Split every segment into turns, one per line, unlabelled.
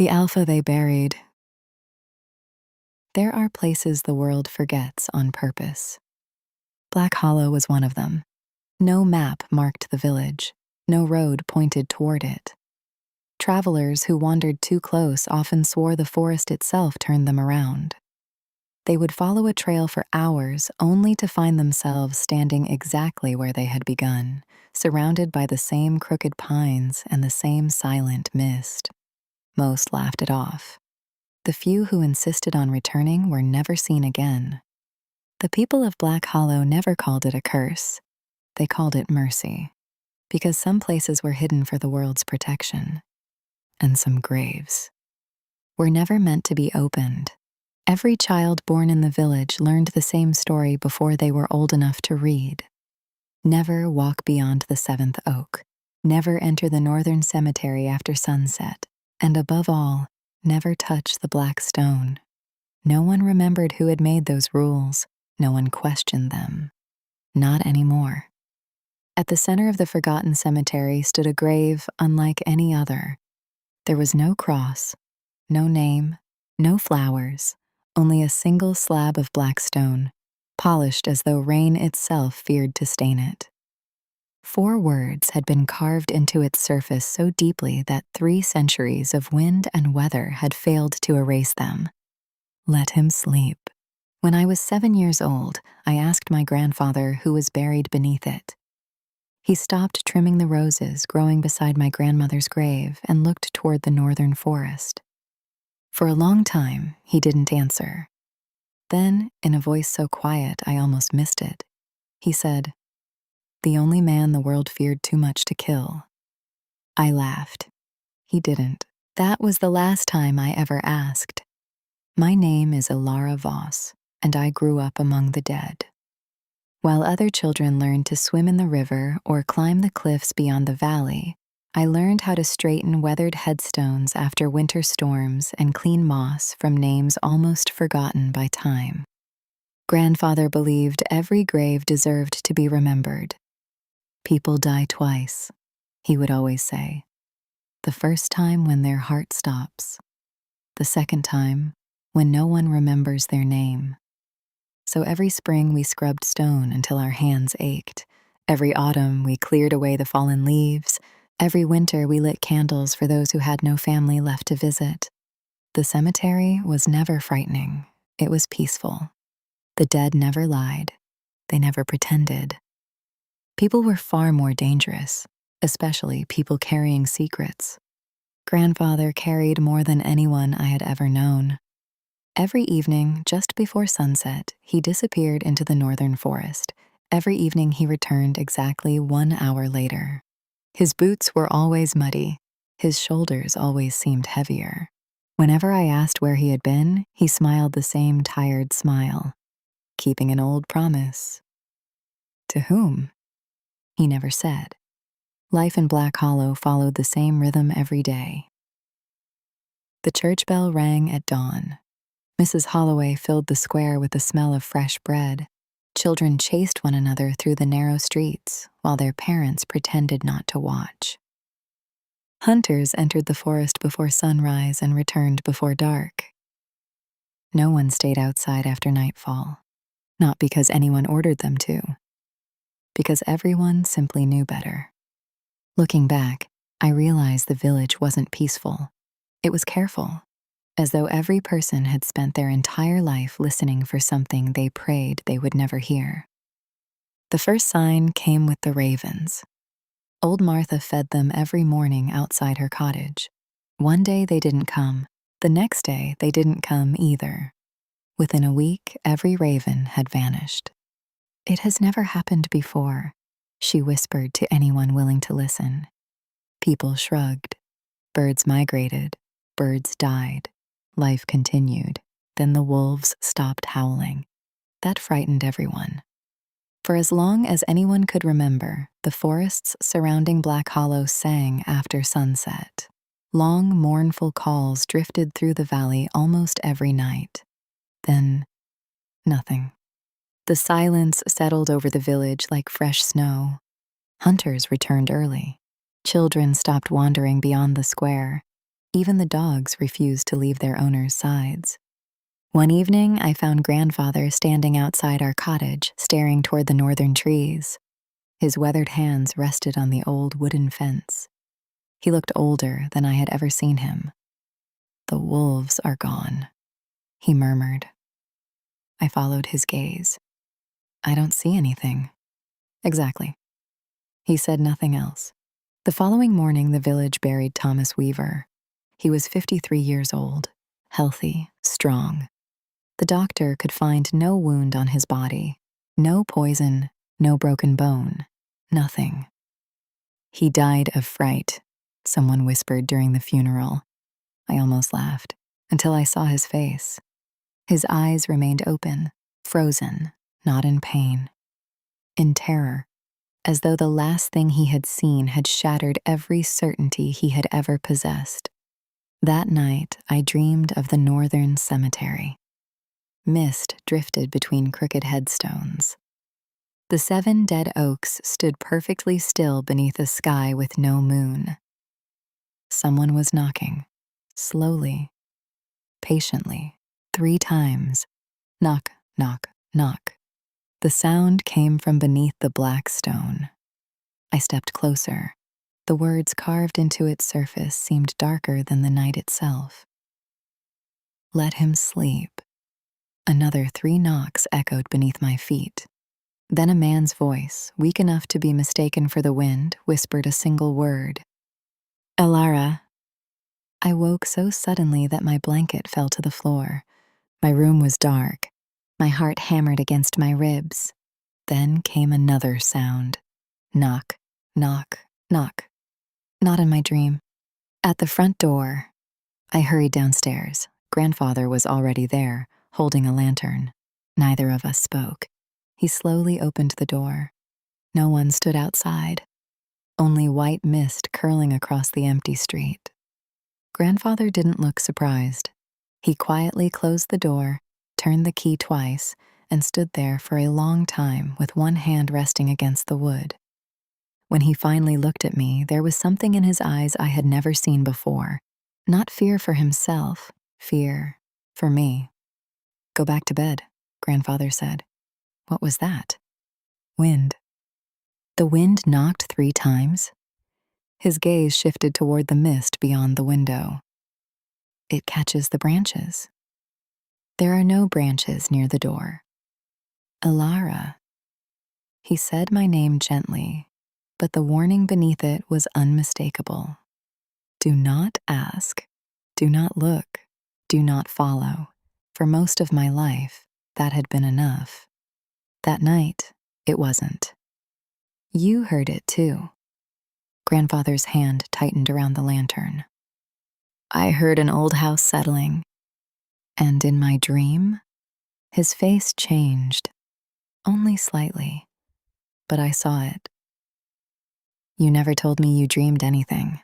The alpha they buried. There are places the world forgets on purpose. Black Hollow was one of them. No map marked the village. No road pointed toward it. Travelers who wandered too close often swore the forest itself turned them around. They would follow a trail for hours only to find themselves standing exactly where they had begun, surrounded by the same crooked pines and the same silent mist. Most laughed it off. The few who insisted on returning were never seen again. The people of Black Hollow never called it a curse. They called it mercy, because some places were hidden for the world's protection, and some graves were never meant to be opened. Every child born in the village learned the same story before they were old enough to read. Never walk beyond the seventh oak. Never enter the northern cemetery after sunset. And above all, never touch the black stone. No one remembered who had made those rules. No one questioned them. Not anymore. At the center of the forgotten cemetery stood a grave unlike any other. There was no cross, no name, no flowers, only a single slab of black stone, polished as though rain itself feared to stain it. 4 words had been carved into its surface so deeply that 3 centuries of wind and weather had failed to erase them. Let him sleep. When I was 7 years old, I asked my grandfather who was buried beneath it. He stopped trimming the roses growing beside my grandmother's grave and looked toward the northern forest. For a long time, he didn't answer. Then, in a voice so quiet I almost missed it, he said, "The only man the world feared too much to kill." I laughed. He didn't. That was the last time I ever asked. My name is Ilara Voss, and I grew up among the dead. While other children learned to swim in the river or climb the cliffs beyond the valley, I learned how to straighten weathered headstones after winter storms and clean moss from names almost forgotten by time. Grandfather believed every grave deserved to be remembered. People die twice, he would always say. The first time when their heart stops. The second time when no one remembers their name. So every spring we scrubbed stone until our hands ached. Every autumn we cleared away the fallen leaves. Every winter we lit candles for those who had no family left to visit. The cemetery was never frightening. It was peaceful. The dead never lied. They never pretended. People were far more dangerous, especially people carrying secrets. Grandfather carried more than anyone I had ever known. Every evening, just before sunset, he disappeared into the northern forest. Every evening he returned exactly 1 hour later. His boots were always muddy. His shoulders always seemed heavier. Whenever I asked where he had been, he smiled the same tired smile. Keeping an old promise. To whom? He never said. Life in Black Hollow followed the same rhythm every day. The church bell rang at dawn. Mrs. Holloway filled the square with the smell of fresh bread. Children chased one another through the narrow streets, while their parents pretended not to watch. Hunters entered the forest before sunrise and returned before dark. No one stayed outside after nightfall, not because anyone ordered them to, because everyone simply knew better. Looking back, I realized the village wasn't peaceful. It was careful. As though every person had spent their entire life listening for something they prayed they would never hear. The first sign came with the ravens. Old Martha fed them every morning outside her cottage. One day they didn't come. The next day they didn't come either. Within a week, every raven had vanished. "It has never happened before," she whispered to anyone willing to listen. People shrugged. Birds migrated. Birds died. Life continued. Then the wolves stopped howling. That frightened everyone. For as long as anyone could remember, the forests surrounding Black Hollow sang after sunset. Long, mournful calls drifted through the valley almost every night. Then, nothing. The silence settled over the village like fresh snow. Hunters returned early. Children stopped wandering beyond the square. Even the dogs refused to leave their owners' sides. One evening, I found grandfather standing outside our cottage, staring toward the northern trees. His weathered hands rested on the old wooden fence. He looked older than I had ever seen him. "The wolves are gone," he murmured. I followed his gaze. "I don't see anything." "Exactly." He said nothing else. The following morning, the village buried Thomas Weaver. He was 53 years old, healthy, strong. The doctor could find no wound on his body, no poison, no broken bone, nothing. "He died of fright," someone whispered during the funeral. I almost laughed, until I saw his face. His eyes remained open, frozen, not in pain, in terror, as though the last thing he had seen had shattered every certainty he had ever possessed. That night, I dreamed of the northern cemetery. Mist drifted between crooked headstones. The 7 dead oaks stood perfectly still beneath a sky with no moon. Someone was knocking, slowly, patiently, 3 times. Knock, knock, knock. The sound came from beneath the black stone. I stepped closer. The words carved into its surface seemed darker than the night itself. "Let him sleep." Another 3 knocks echoed beneath my feet. Then a man's voice, weak enough to be mistaken for the wind, whispered a single word. "Elara." I woke so suddenly that my blanket fell to the floor. My room was dark. My heart hammered against my ribs. Then came another sound. Knock, knock, knock. Not in my dream. At the front door. I hurried downstairs. Grandfather was already there, holding a lantern. Neither of us spoke. He slowly opened the door. No one stood outside. Only white mist curling across the empty street. Grandfather didn't look surprised. He quietly closed the door, turned the key twice, and stood there for a long time with one hand resting against the wood. When he finally looked at me, there was something in his eyes I had never seen before. Not fear for himself, fear for me. "Go back to bed," Grandfather said. What was that? Wind. The wind knocked 3 times. His gaze shifted toward the mist beyond the window. "It catches the branches." "There are no branches near the door." "Elara." He said my name gently, but the warning beneath it was unmistakable. Do not ask. Do not look. Do not follow. For most of my life, that had been enough. That night, it wasn't. You heard it too. Grandfather's hand tightened around the lantern. I heard an old house settling, and in my dream, his face changed, only slightly, but I saw it. You never told me you dreamed anything.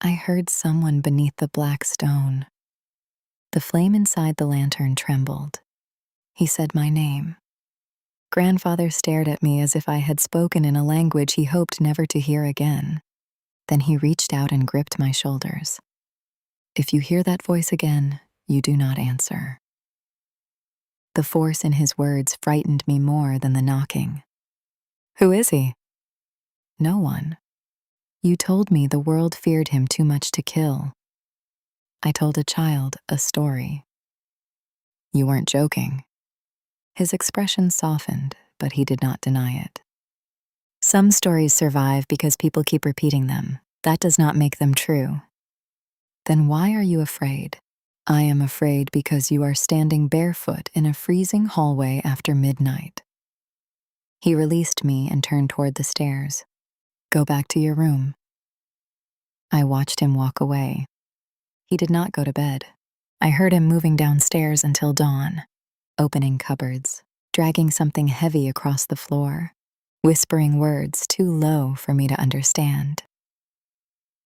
I heard someone beneath the black stone. The flame inside the lantern trembled. He said my name. Grandfather stared at me as if I had spoken in a language he hoped never to hear again. Then he reached out and gripped my shoulders. If you hear that voice again, you do not answer. The force in his words frightened me more than the knocking. Who is he? No one. You told me the world feared him too much to kill. I told a child a story. You weren't joking. His expression softened, but he did not deny it. Some stories survive because people keep repeating them. That does not make them true. Then why are you afraid? I am afraid because you are standing barefoot in a freezing hallway after midnight. He released me and turned toward the stairs. Go back to your room. I watched him walk away. He did not go to bed. I heard him moving downstairs until dawn, opening cupboards, dragging something heavy across the floor, whispering words too low for me to understand.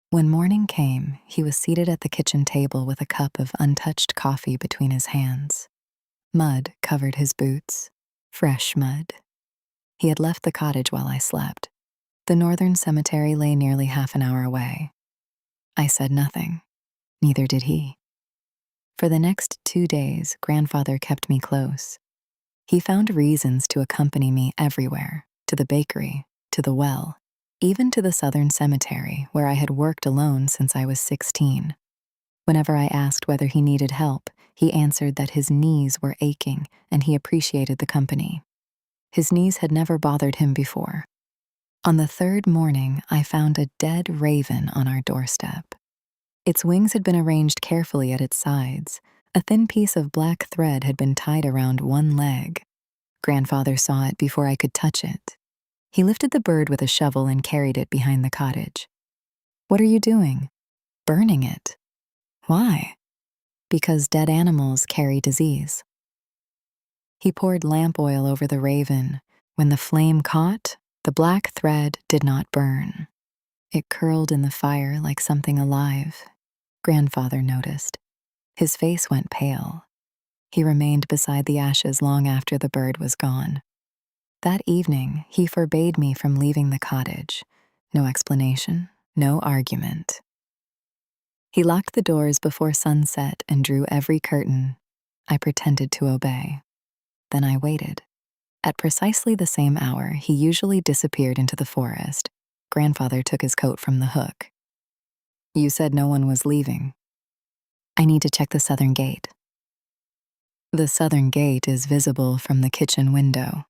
When morning came, he was seated at the kitchen table with a cup of untouched coffee between his hands. Mud covered his boots, fresh mud. He had left the cottage while I slept. The northern cemetery lay nearly half an hour away. I said nothing. Neither did he. For the next 2 days, grandfather kept me close. He found reasons to accompany me everywhere, to the bakery, to the well, even to the southern cemetery where I had worked alone since I was 16. Whenever I asked whether he needed help, he answered that his knees were aching and he appreciated the company. His knees had never bothered him before. On the third morning, I found a dead raven on our doorstep. Its wings had been arranged carefully at its sides. A thin piece of black thread had been tied around one leg. Grandfather saw it before I could touch it. He lifted the bird with a shovel and carried it behind the cottage. "What are you doing?" "Burning it." "Why?" "Because dead animals carry disease." He poured lamp oil over the raven. When the flame caught, the black thread did not burn. It curled in the fire like something alive. Grandfather noticed. His face went pale. He remained beside the ashes long after the bird was gone. That evening, he forbade me from leaving the cottage. No explanation, no argument. He locked the doors before sunset and drew every curtain. I pretended to obey. Then I waited. At precisely the same hour, he usually disappeared into the forest. Grandfather took his coat from the hook. "You said no one was leaving." "I need to check the southern gate." "The southern gate is visible from the kitchen window."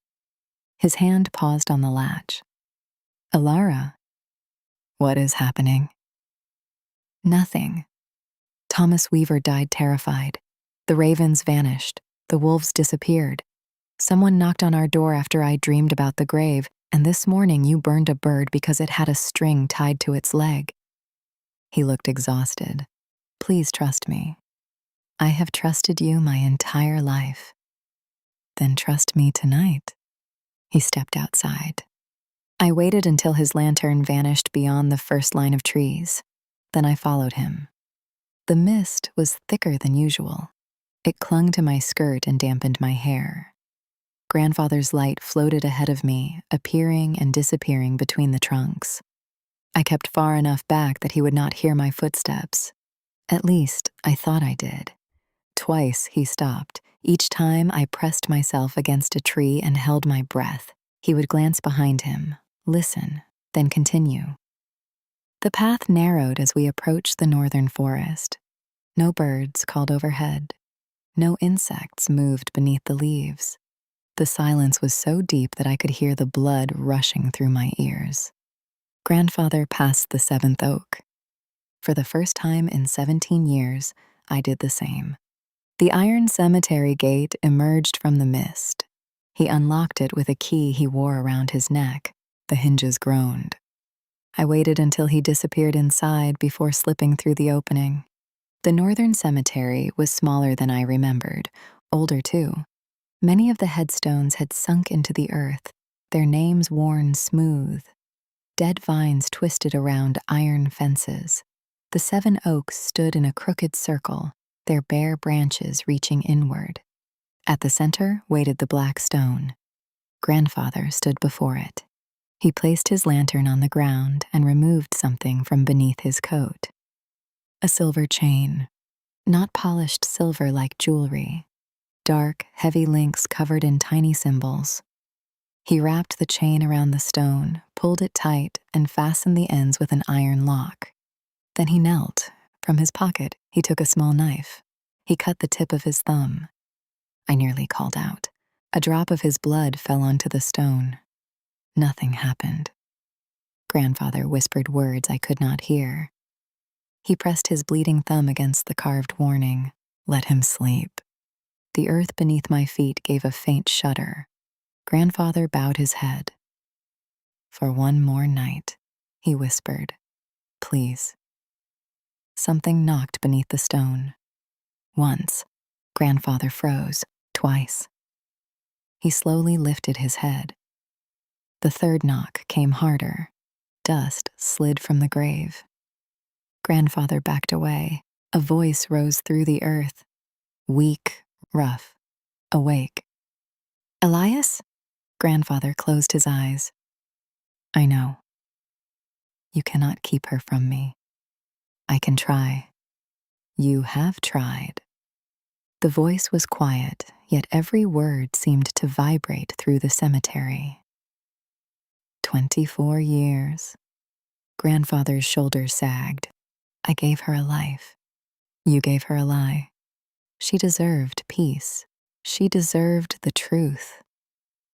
His hand paused on the latch. "Alara." "What is happening?" "Nothing." Thomas Weaver died terrified. The ravens vanished. The wolves disappeared. Someone knocked on our door after I dreamed about the grave, and this morning you burned a bird because it had a string tied to its leg. He looked exhausted. "Please trust me." "I have trusted you my entire life." "Then trust me tonight." He stepped outside. I waited until his lantern vanished beyond the first line of trees. Then I followed him. The mist was thicker than usual. It clung to my skirt and dampened my hair. Grandfather's light floated ahead of me, appearing and disappearing between the trunks. I kept far enough back that he would not hear my footsteps. At least, I thought I did. Twice he stopped. Each time I pressed myself against a tree and held my breath. He would glance behind him, listen, then continue. The path narrowed as we approached the northern forest. No birds called overhead. No insects moved beneath the leaves. The silence was so deep that I could hear the blood rushing through my ears. Grandfather passed the 7th oak. For the first time in 17 years, I did the same. The iron cemetery gate emerged from the mist. He unlocked it with a key he wore around his neck. The hinges groaned. I waited until he disappeared inside before slipping through the opening. The northern cemetery was smaller than I remembered, older too. Many of the headstones had sunk into the earth, their names worn smooth. Dead vines twisted around iron fences. The 7 oaks stood in a crooked circle, their bare branches reaching inward. At the center waited the black stone. Grandfather stood before it. He placed his lantern on the ground and removed something from beneath his coat. A silver chain, not polished silver like jewelry. Dark, heavy links covered in tiny symbols. He wrapped the chain around the stone, pulled it tight, and fastened the ends with an iron lock. Then he knelt. From his pocket, he took a small knife. He cut the tip of his thumb. I nearly called out. A drop of his blood fell onto the stone. Nothing happened. Grandfather whispered words I could not hear. He pressed his bleeding thumb against the carved warning, "Let him sleep." The earth beneath my feet gave a faint shudder. Grandfather bowed his head. "For one more night," he whispered. "Please." Something knocked beneath the stone. Once, Grandfather froze. Twice. He slowly lifted his head. The third knock came harder. Dust slid from the grave. Grandfather backed away. A voice rose through the earth. Weak, rough, awake. "Elias?" Grandfather closed his eyes. "I know. You cannot keep her from me. I can try. You have tried. The voice was quiet, yet every word seemed to vibrate through the cemetery. 24 years. Grandfather's shoulders sagged. I gave her a life. You gave her a lie. She deserved peace. She deserved the truth.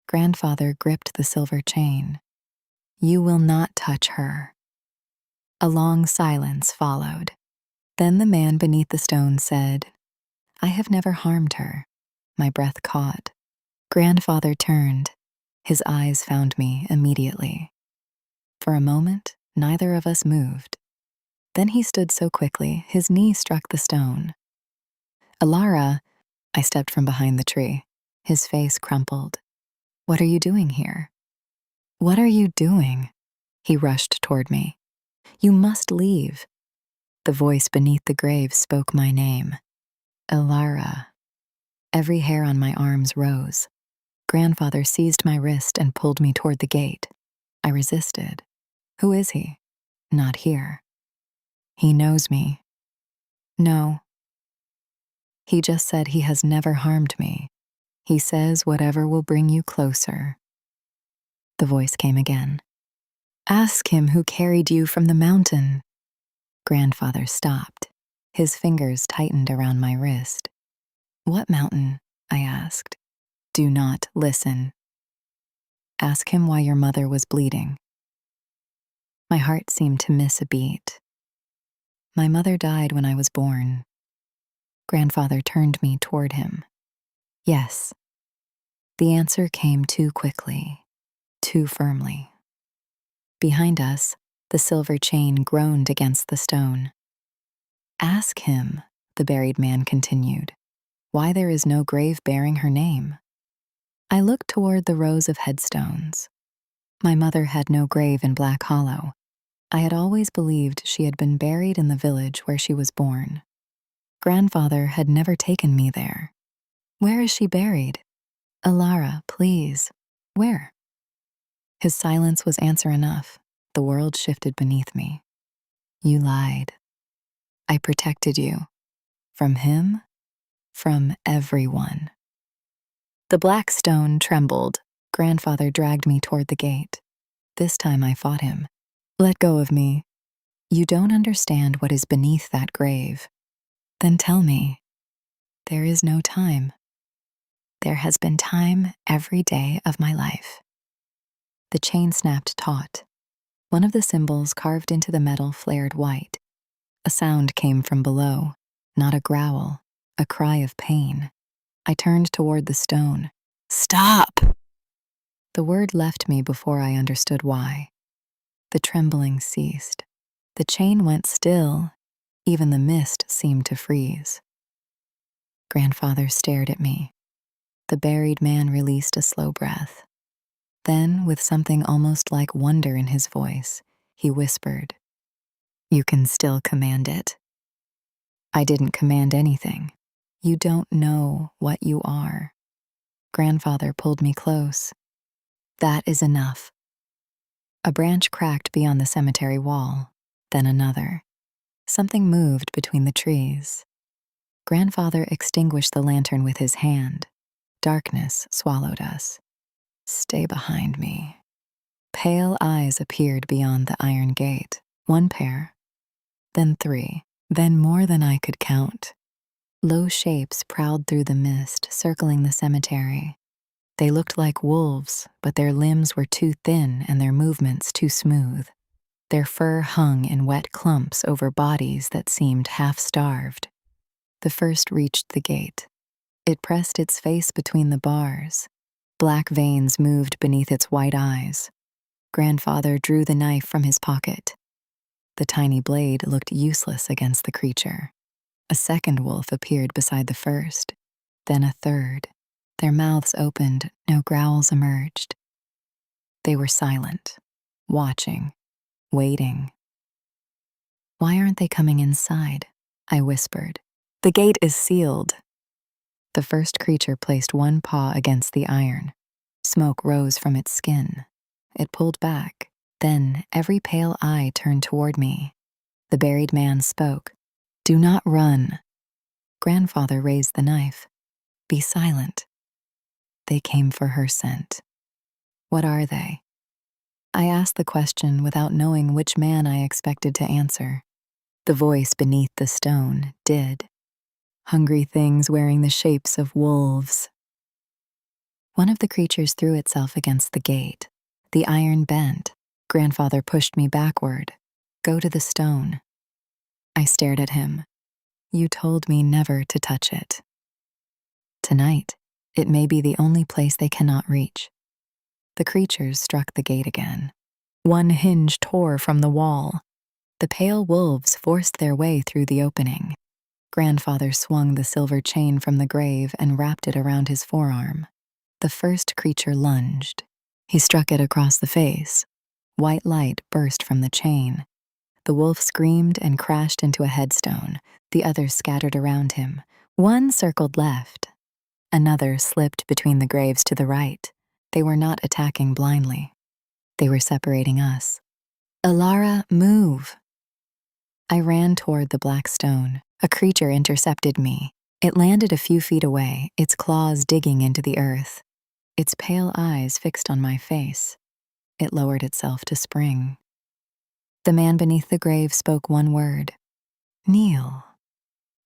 Grandfather gripped the silver chain. You will not touch her. A long silence followed. Then the man beneath the stone said, I have never harmed her. My breath caught. Grandfather turned. His eyes found me immediately. For a moment, neither of us moved. Then he stood so quickly, his knee struck the stone. Alara, I stepped from behind the tree. His face crumpled. What are you doing here? What are you doing? He rushed toward me. You must leave. The voice beneath the grave spoke my name. Alara. Every hair on my arms rose. Grandfather seized my wrist and pulled me toward the gate. I resisted. Who is he? Not here. He knows me. No. He just said he has never harmed me. He says whatever will bring you closer. The voice came again. Ask him who carried you from the mountain. Grandfather stopped. His fingers tightened around my wrist. What mountain? I asked. Do not listen. Ask him why your mother was bleeding. My heart seemed to miss a beat. My mother died when I was born. Grandfather turned me toward him. Yes. The answer came too quickly, too firmly. Behind us, the silver chain groaned against the stone. Ask him, the buried man continued, why there is no grave bearing her name. I looked toward the rows of headstones. My mother had no grave in Black Hollow. I had always believed she had been buried in the village where she was born. Grandfather had never taken me there. Where is she buried? Alara, please. Where? His silence was answer enough. The world shifted beneath me. You lied. I protected you. From him, from everyone. The black stone trembled. Grandfather dragged me toward the gate. This time I fought him. Let go of me. You don't understand what is beneath that grave. Then tell me. There is no time. There has been time every day of my life. The chain snapped taut. One of the symbols carved into the metal flared white. A sound came from below, not a growl, a cry of pain. I turned toward the stone. Stop! The word left me before I understood why. The trembling ceased. The chain went still. Even the mist seemed to freeze. Grandfather stared at me. The buried man released a slow breath. Then, with something almost like wonder in his voice, he whispered, You can still command it. I didn't command anything. You don't know what you are. Grandfather pulled me close. That is enough. A branch cracked beyond the cemetery wall, then another. Something moved between the trees. Grandfather extinguished the lantern with his hand. Darkness swallowed us. Stay behind me. Pale eyes appeared beyond the iron gate. 1 pair, then 3, then more than I could count. Low shapes prowled through the mist, circling the cemetery. They looked like wolves, but their limbs were too thin and their movements too smooth. Their fur hung in wet clumps over bodies that seemed half-starved. The first reached the gate. It pressed its face between the bars. Black veins moved beneath its white eyes. Grandfather drew the knife from his pocket. The tiny blade looked useless against the creature. A second wolf appeared beside the first, then a third. Their mouths opened, no growls emerged. They were silent, watching, waiting. Why aren't they coming inside? I whispered. The gate is sealed. The first creature placed one paw against the iron. Smoke rose from its skin. It pulled back. Then every pale eye turned toward me. The buried man spoke. Do not run. Grandfather raised the knife. Be silent. They came for her scent. What are they? I asked the question without knowing which man I expected to answer. The voice beneath the stone did. Hungry things wearing the shapes of wolves. One of the creatures threw itself against the gate. The iron bent. Grandfather pushed me backward. Go to the stone. I stared at him. You told me never to touch it. Tonight, it may be the only place they cannot reach. The creatures struck the gate again. One hinge tore from the wall. The pale wolves forced their way through the opening. Grandfather swung the silver chain from the grave and wrapped it around his forearm. The first creature lunged. He struck it across the face. White light burst from the chain. The wolf screamed and crashed into a headstone. The others scattered around him. One circled left. Another slipped between the graves to the right. They were not attacking blindly. They were separating us. Alara, move! I ran toward the black stone. A creature intercepted me. It landed a few feet away, its claws digging into the earth. Its pale eyes fixed on my face. It lowered itself to spring. The man beneath the grave spoke one word. Kneel.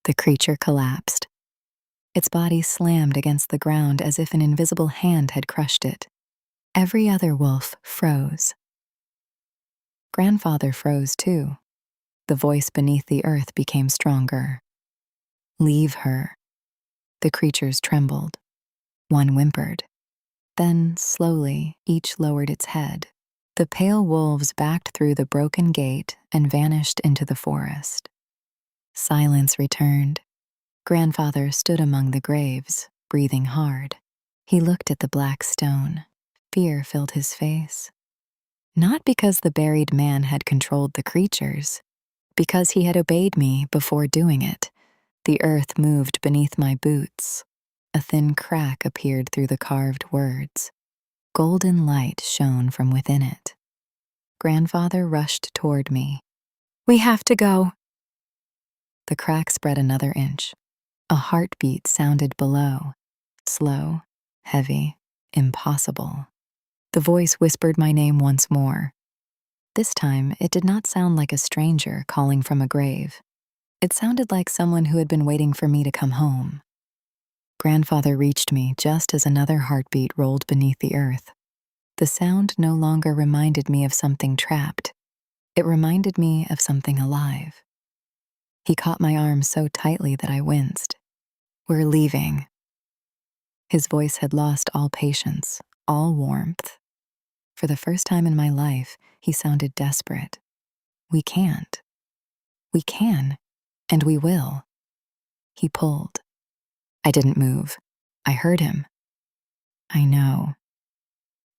The creature collapsed. Its body slammed against the ground as if an invisible hand had crushed it. Every other wolf froze. Grandfather froze too. The voice beneath the earth became stronger. Leave her. The creatures trembled. One whimpered. Then, slowly, each lowered its head. The pale wolves backed through the broken gate and vanished into the forest. Silence returned. Grandfather stood among the graves, breathing hard. He looked at the black stone. Fear filled his face. Not because the buried man had controlled the creatures, because he had obeyed me before doing it. The earth moved beneath my boots. A thin crack appeared through the carved words. Golden light shone from within it. Grandfather rushed toward me. We have to go. The crack spread another inch. A heartbeat sounded below. Slow, heavy, impossible. The voice whispered my name once more. This time, it did not sound like a stranger calling from a grave. It sounded like someone who had been waiting for me to come home. Grandfather reached me just as another heartbeat rolled beneath the earth. The sound no longer reminded me of something trapped. It reminded me of something alive. He caught my arm so tightly that I winced. We're leaving. His voice had lost all patience, all warmth. For the first time in my life, he sounded desperate. We can't. We can, and we will. He pulled. I didn't move. I heard him. I know.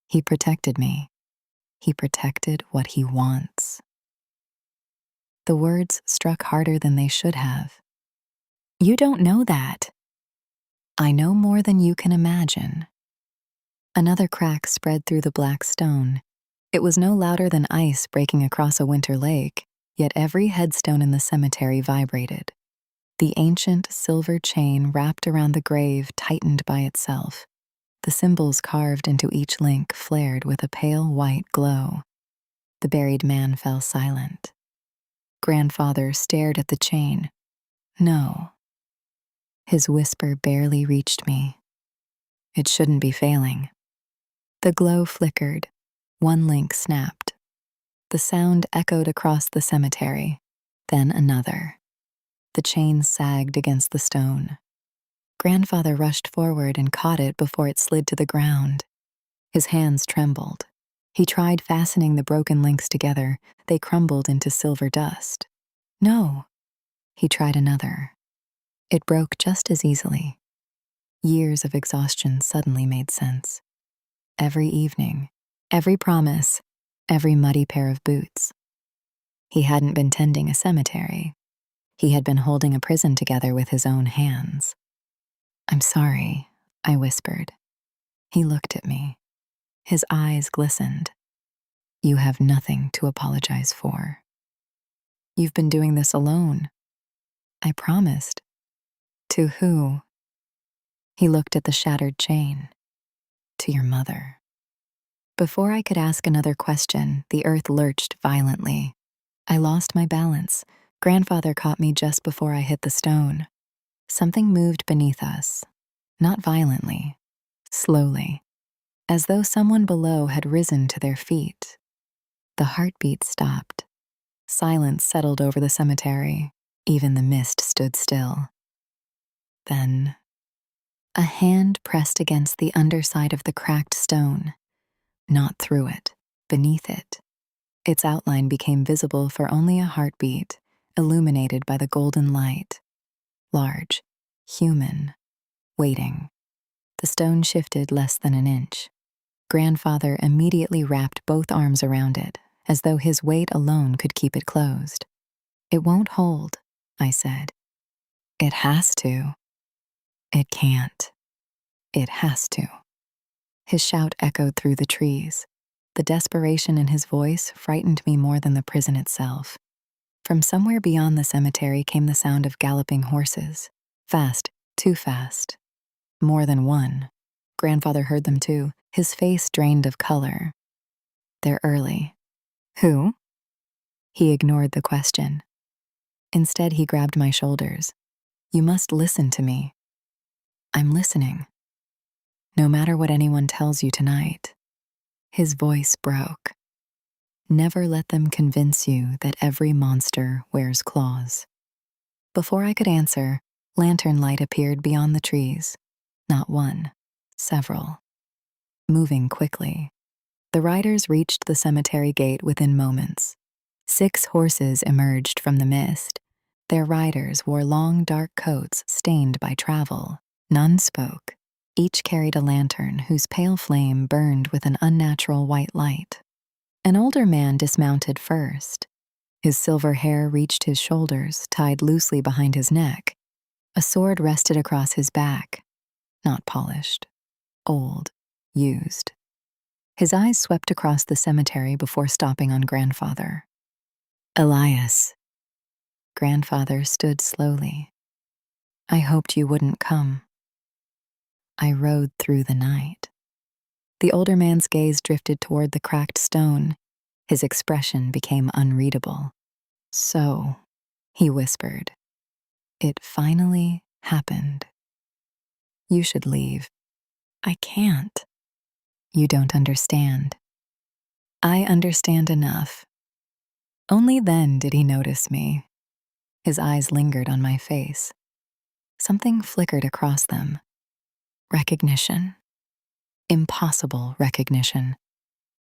He protected me. He protected what he wants. The words struck harder than they should have. You don't know that. I know more than you can imagine. Another crack spread through the black stone. It was no louder than ice breaking across a winter lake, yet every headstone in the cemetery vibrated. The ancient silver chain wrapped around the grave tightened by itself. The symbols carved into each link flared with a pale white glow. The buried man fell silent. Grandfather stared at the chain. No. His whisper barely reached me. It shouldn't be failing. The glow flickered. One link snapped. The sound echoed across the cemetery, then another. The chain sagged against the stone. Grandfather rushed forward and caught it before it slid to the ground. His hands trembled. He tried fastening the broken links together. They crumbled into silver dust. No. He tried another. It broke just as easily. Years of exhaustion suddenly made sense. Every evening, every promise, every muddy pair of boots. He hadn't been tending a cemetery. He had been holding a prison together with his own hands. I'm sorry, I whispered. He looked at me. His eyes glistened. You have nothing to apologize for. You've been doing this alone. I promised. To who? He looked at the shattered chain. To your mother. Before I could ask another question, the earth lurched violently. I lost my balance. Grandfather caught me just before I hit the stone. Something moved beneath us. Not violently. Slowly. As though someone below had risen to their feet. The heartbeat stopped. Silence settled over the cemetery. Even the mist stood still. Then, a hand pressed against the underside of the cracked stone. Not through it, beneath it. Its outline became visible for only a heartbeat, illuminated by the golden light. Large, human, waiting. The stone shifted less than an inch. Grandfather immediately wrapped both arms around it, as though his weight alone could keep it closed. It won't hold, I said. It has to. It can't. It has to. His shout echoed through the trees. The desperation in his voice frightened me more than the prison itself. From somewhere beyond the cemetery came the sound of galloping horses. Fast, too fast. More than one. Grandfather heard them too, his face drained of color. They're early. Who? He ignored the question. Instead, he grabbed my shoulders. You must listen to me. I'm listening. No matter what anyone tells you tonight. His voice broke. Never let them convince you that every monster wears claws. Before I could answer, lantern light appeared beyond the trees. Not one, several. Moving quickly. The riders reached the cemetery gate within moments. 6 horses emerged from the mist. Their riders wore long, dark coats stained by travel. None spoke. Each carried a lantern whose pale flame burned with an unnatural white light. An older man dismounted first. His silver hair reached his shoulders, tied loosely behind his neck. A sword rested across his back. Not polished. Old. Used. His eyes swept across the cemetery before stopping on Grandfather. Elias. Grandfather stood slowly. I hoped you wouldn't come. I rode through the night. The older man's gaze drifted toward the cracked stone. His expression became unreadable. So, he whispered, it finally happened. You should leave. I can't. You don't understand. I understand enough. Only then did he notice me. His eyes lingered on my face. Something flickered across them. Recognition. Impossible recognition.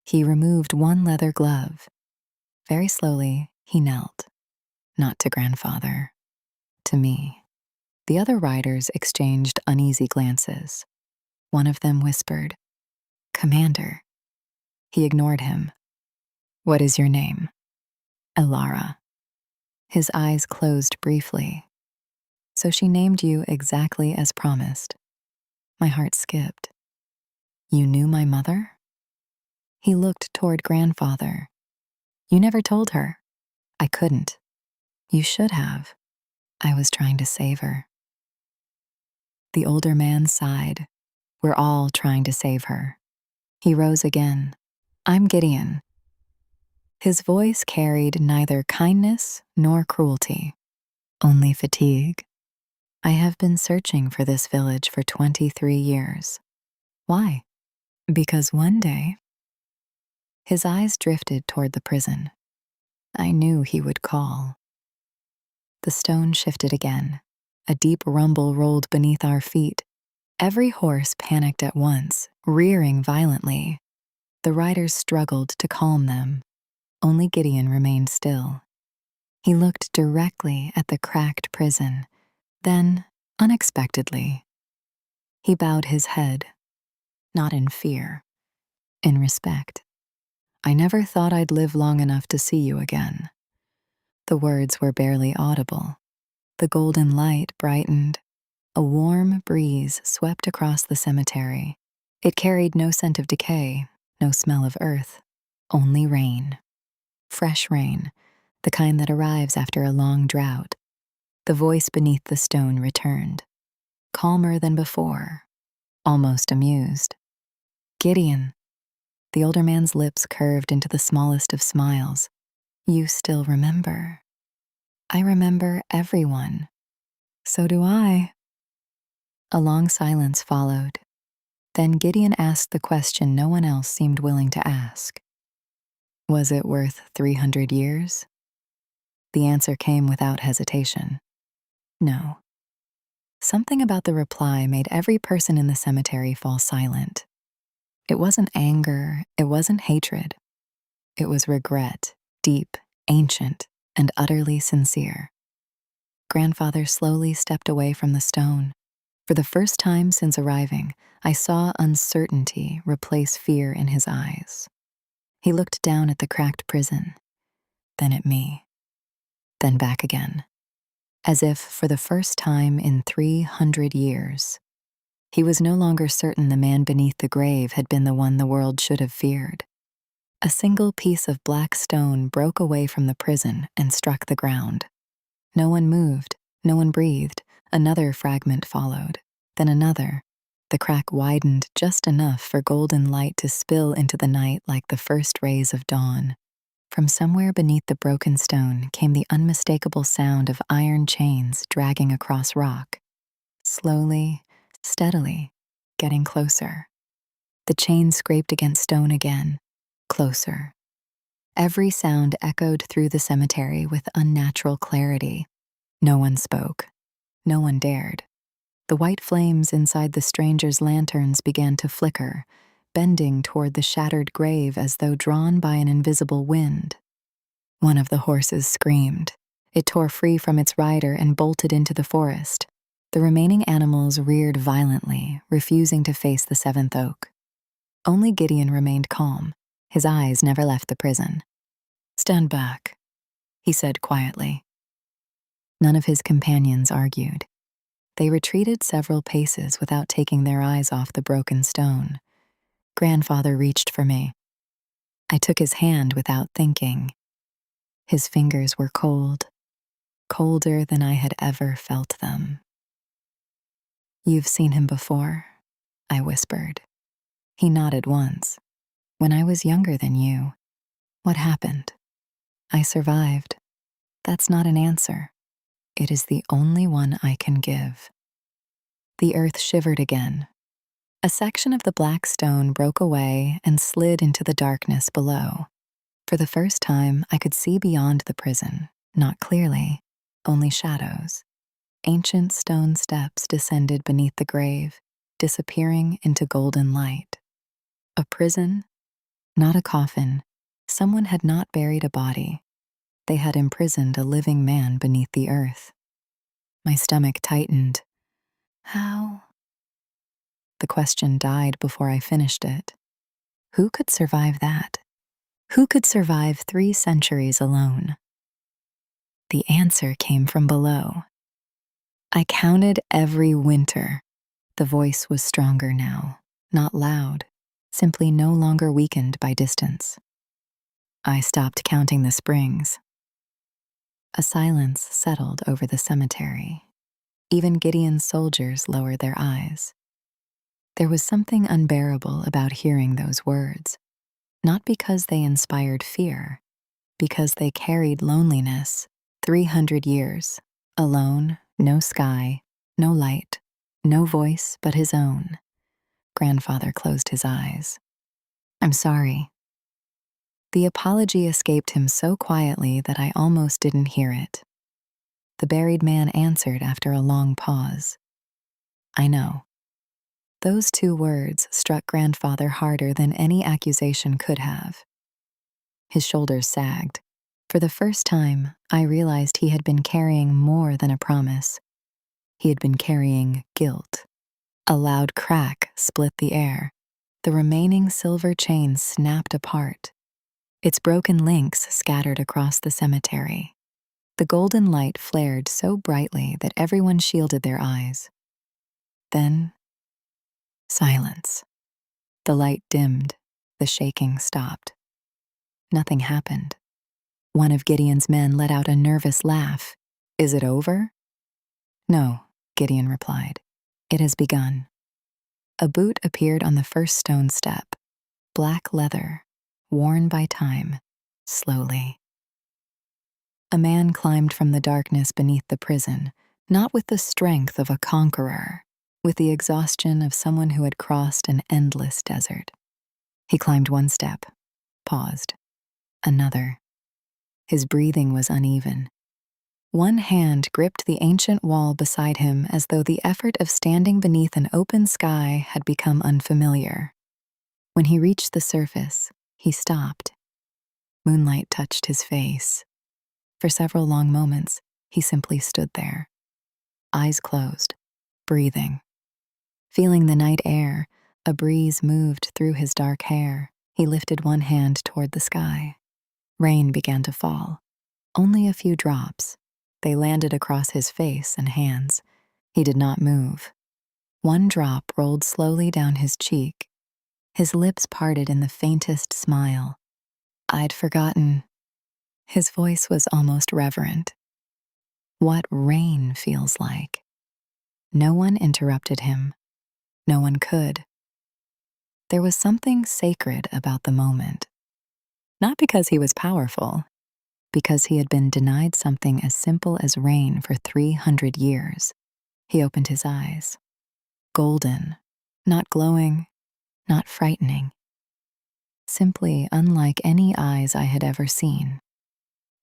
He removed one leather glove. Very slowly, he knelt. Not to Grandfather. To me. The other riders exchanged uneasy glances. One of them whispered, Commander. He ignored him. What is your name? Elara. His eyes closed briefly. So she named you exactly as promised. My heart skipped. You knew my mother? He looked toward Grandfather. You never told her. I couldn't. You should have. I was trying to save her. The older man sighed. We're all trying to save her. He rose again. I'm Gideon. His voice carried neither kindness nor cruelty, only fatigue. I have been searching for this village for 23 years. Why? Because one day, his eyes drifted toward the prison. I knew he would call. The stone shifted again. A deep rumble rolled beneath our feet. Every horse panicked at once, rearing violently. The riders struggled to calm them. Only Gideon remained still. He looked directly at the cracked prison. Then, unexpectedly, he bowed his head, not in fear, in respect. I never thought I'd live long enough to see you again. The words were barely audible. The golden light brightened. A warm breeze swept across the cemetery. It carried no scent of decay, no smell of earth, only rain. Fresh rain, the kind that arrives after a long drought. The voice beneath the stone returned, calmer than before, almost amused. "Gideon." The older man's lips curved into the smallest of smiles. "You still remember." "I remember everyone." "So do I." A long silence followed. Then Gideon asked the question no one else seemed willing to ask. "Was it worth 300 years?" The answer came without hesitation. "No." Something about the reply made every person in the cemetery fall silent. It wasn't anger, it wasn't hatred. It was regret, deep, ancient, and utterly sincere. Grandfather slowly stepped away from the stone. For the first time since arriving, I saw uncertainty replace fear in his eyes. He looked down at the cracked prison, then at me, then back again, as if for the first time in 300 years. He was no longer certain the man beneath the grave had been the one the world should have feared. A single piece of black stone broke away from the prison and struck the ground. No one moved, no one breathed. Another fragment followed, then another. The crack widened just enough for golden light to spill into the night like the first rays of dawn. From somewhere beneath the broken stone came the unmistakable sound of iron chains dragging across rock. Slowly, steadily, getting closer. The chains scraped against stone again, closer. Every sound echoed through the cemetery with unnatural clarity. No one spoke. No one dared. The white flames inside the stranger's lanterns began to flicker, bending toward the shattered grave as though drawn by an invisible wind. One of the horses screamed. It tore free from its rider and bolted into the forest. The remaining animals reared violently, refusing to face the seventh oak. Only Gideon remained calm. His eyes never left the prison. "Stand back," he said quietly. None of his companions argued. They retreated several paces without taking their eyes off the broken stone. Grandfather reached for me. I took his hand without thinking. His fingers were cold, colder than I had ever felt them. "You've seen him before," I whispered. He nodded once. "When I was younger than you." "What happened?" "I survived." "That's not an answer. It is the only one I can give." The earth shivered again. A section of the black stone broke away and slid into the darkness below. For the first time, I could see beyond the prison, not clearly, only shadows. Ancient stone steps descended beneath the grave, disappearing into golden light. A prison, not a coffin. Someone had not buried a body. They had imprisoned a living man beneath the earth. My stomach tightened. How? The question died before I finished it. Who could survive that? Who could survive 3 centuries alone? The answer came from below. I counted every winter. The voice was stronger now, not loud, simply no longer weakened by distance. I stopped counting the springs. A silence settled over the cemetery. Even Gideon's soldiers lowered their eyes. There was something unbearable about hearing those words, not because they inspired fear, because they carried loneliness. 300 years, alone, no sky, no light, no voice but his own. Grandfather closed his eyes. "I'm sorry." The apology escaped him so quietly that I almost didn't hear it. The buried man answered after a long pause. "I know." Those 2 words struck Grandfather harder than any accusation could have. His shoulders sagged. For the first time, I realized he had been carrying more than a promise. He had been carrying guilt. A loud crack split the air. The remaining silver chain snapped apart. Its broken links scattered across the cemetery. The golden light flared so brightly that everyone shielded their eyes. Then, silence. The light dimmed. The shaking stopped. Nothing happened. One of Gideon's men let out a nervous laugh. "Is it over?" No, Gideon replied. It has begun. A boot appeared on the first stone step, black leather, worn by time, slowly. A man climbed from the darkness beneath the prison, not with the strength of a conqueror, with the exhaustion of someone who had crossed an endless desert. He climbed one step, paused. Another. His breathing was uneven. One hand gripped the ancient wall beside him as though the effort of standing beneath an open sky had become unfamiliar. When he reached the surface, he stopped. Moonlight touched his face. For several long moments, he simply stood there, eyes closed, breathing. Feeling the night air, a breeze moved through his dark hair. He lifted one hand toward the sky. Rain began to fall. Only a few drops. They landed across his face and hands. He did not move. One drop rolled slowly down his cheek. His lips parted in the faintest smile. I'd forgotten. His voice was almost reverent. What rain feels like. No one interrupted him. No one could. There was something sacred about the moment. Not because he was powerful, because he had been denied something as simple as rain for 300 years. He opened his eyes. Golden, not glowing, not frightening. Simply unlike any eyes I had ever seen.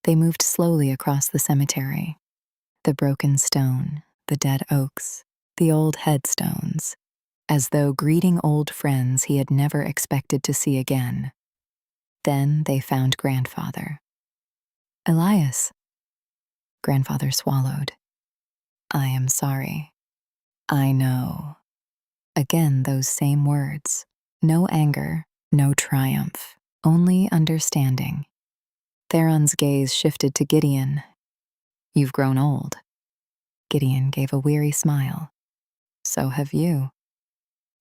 They moved slowly across the cemetery. The broken stone, the dead oaks, the old headstones, as though greeting old friends he had never expected to see again. Then they found Grandfather. Elias. Grandfather swallowed. I am sorry. I know. Again those same words. No anger, no triumph, only understanding. Theron's gaze shifted to Gideon. You've grown old. Gideon gave a weary smile. So have you.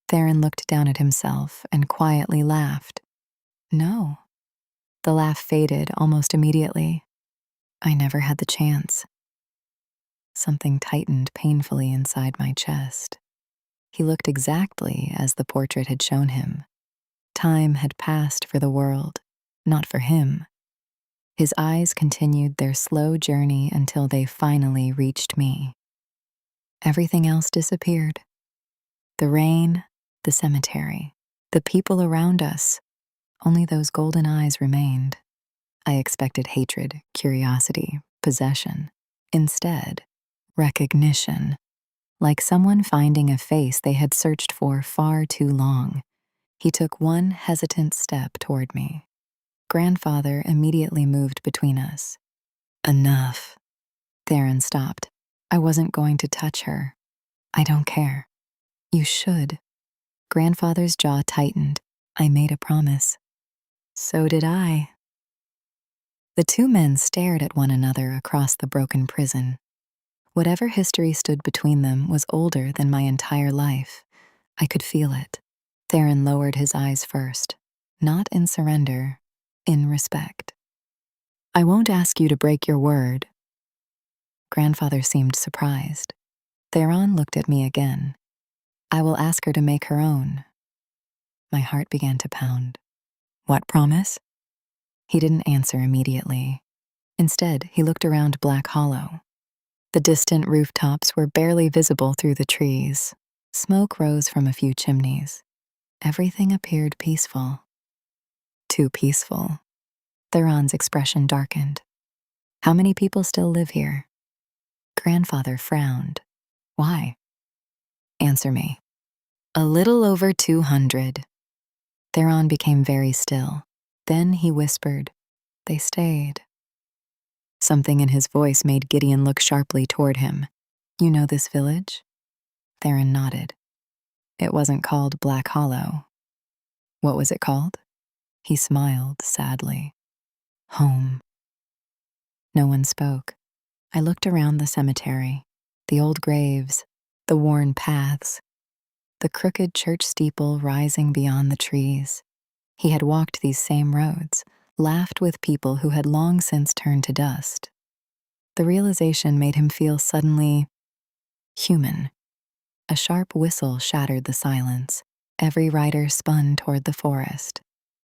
Theron looked down at himself and quietly laughed. No. The laugh faded almost immediately. I never had the chance. Something tightened painfully inside my chest. He looked exactly as the portrait had shown him. Time had passed for the world, not for him. His eyes continued their slow journey until they finally reached me. Everything else disappeared. The rain, the cemetery, the people around us. Only those golden eyes remained. I expected hatred, curiosity, possession. Instead, recognition. Like someone finding a face they had searched for far too long. He took one hesitant step toward me. Grandfather immediately moved between us. Enough. Theron stopped. I wasn't going to touch her. I don't care. You should. Grandfather's jaw tightened. I made a promise. So did I. The two men stared at one another across the broken prison. Whatever history stood between them was older than my entire life. I could feel it. Theron lowered his eyes first, not in surrender, in respect. I won't ask you to break your word. Grandfather seemed surprised. Theron looked at me again. I will ask her to make her own. My heart began to pound. What promise? He didn't answer immediately. Instead, he looked around Black Hollow. The distant rooftops were barely visible through the trees. Smoke rose from a few chimneys. Everything appeared peaceful. Too peaceful. Theron's expression darkened. How many people still live here? Grandfather frowned. Why? Answer me. A little over 200. Theron became very still. Then he whispered, they stayed. Something in his voice made Gideon look sharply toward him. You know this village? Theron nodded. It wasn't called Black Hollow. What was it called? He smiled sadly. Home. No one spoke. I looked around the cemetery, the old graves, the worn paths, the crooked church steeple rising beyond the trees. He had walked these same roads, laughed with people who had long since turned to dust. The realization made him feel suddenly human. A sharp whistle shattered the silence. Every rider spun toward the forest.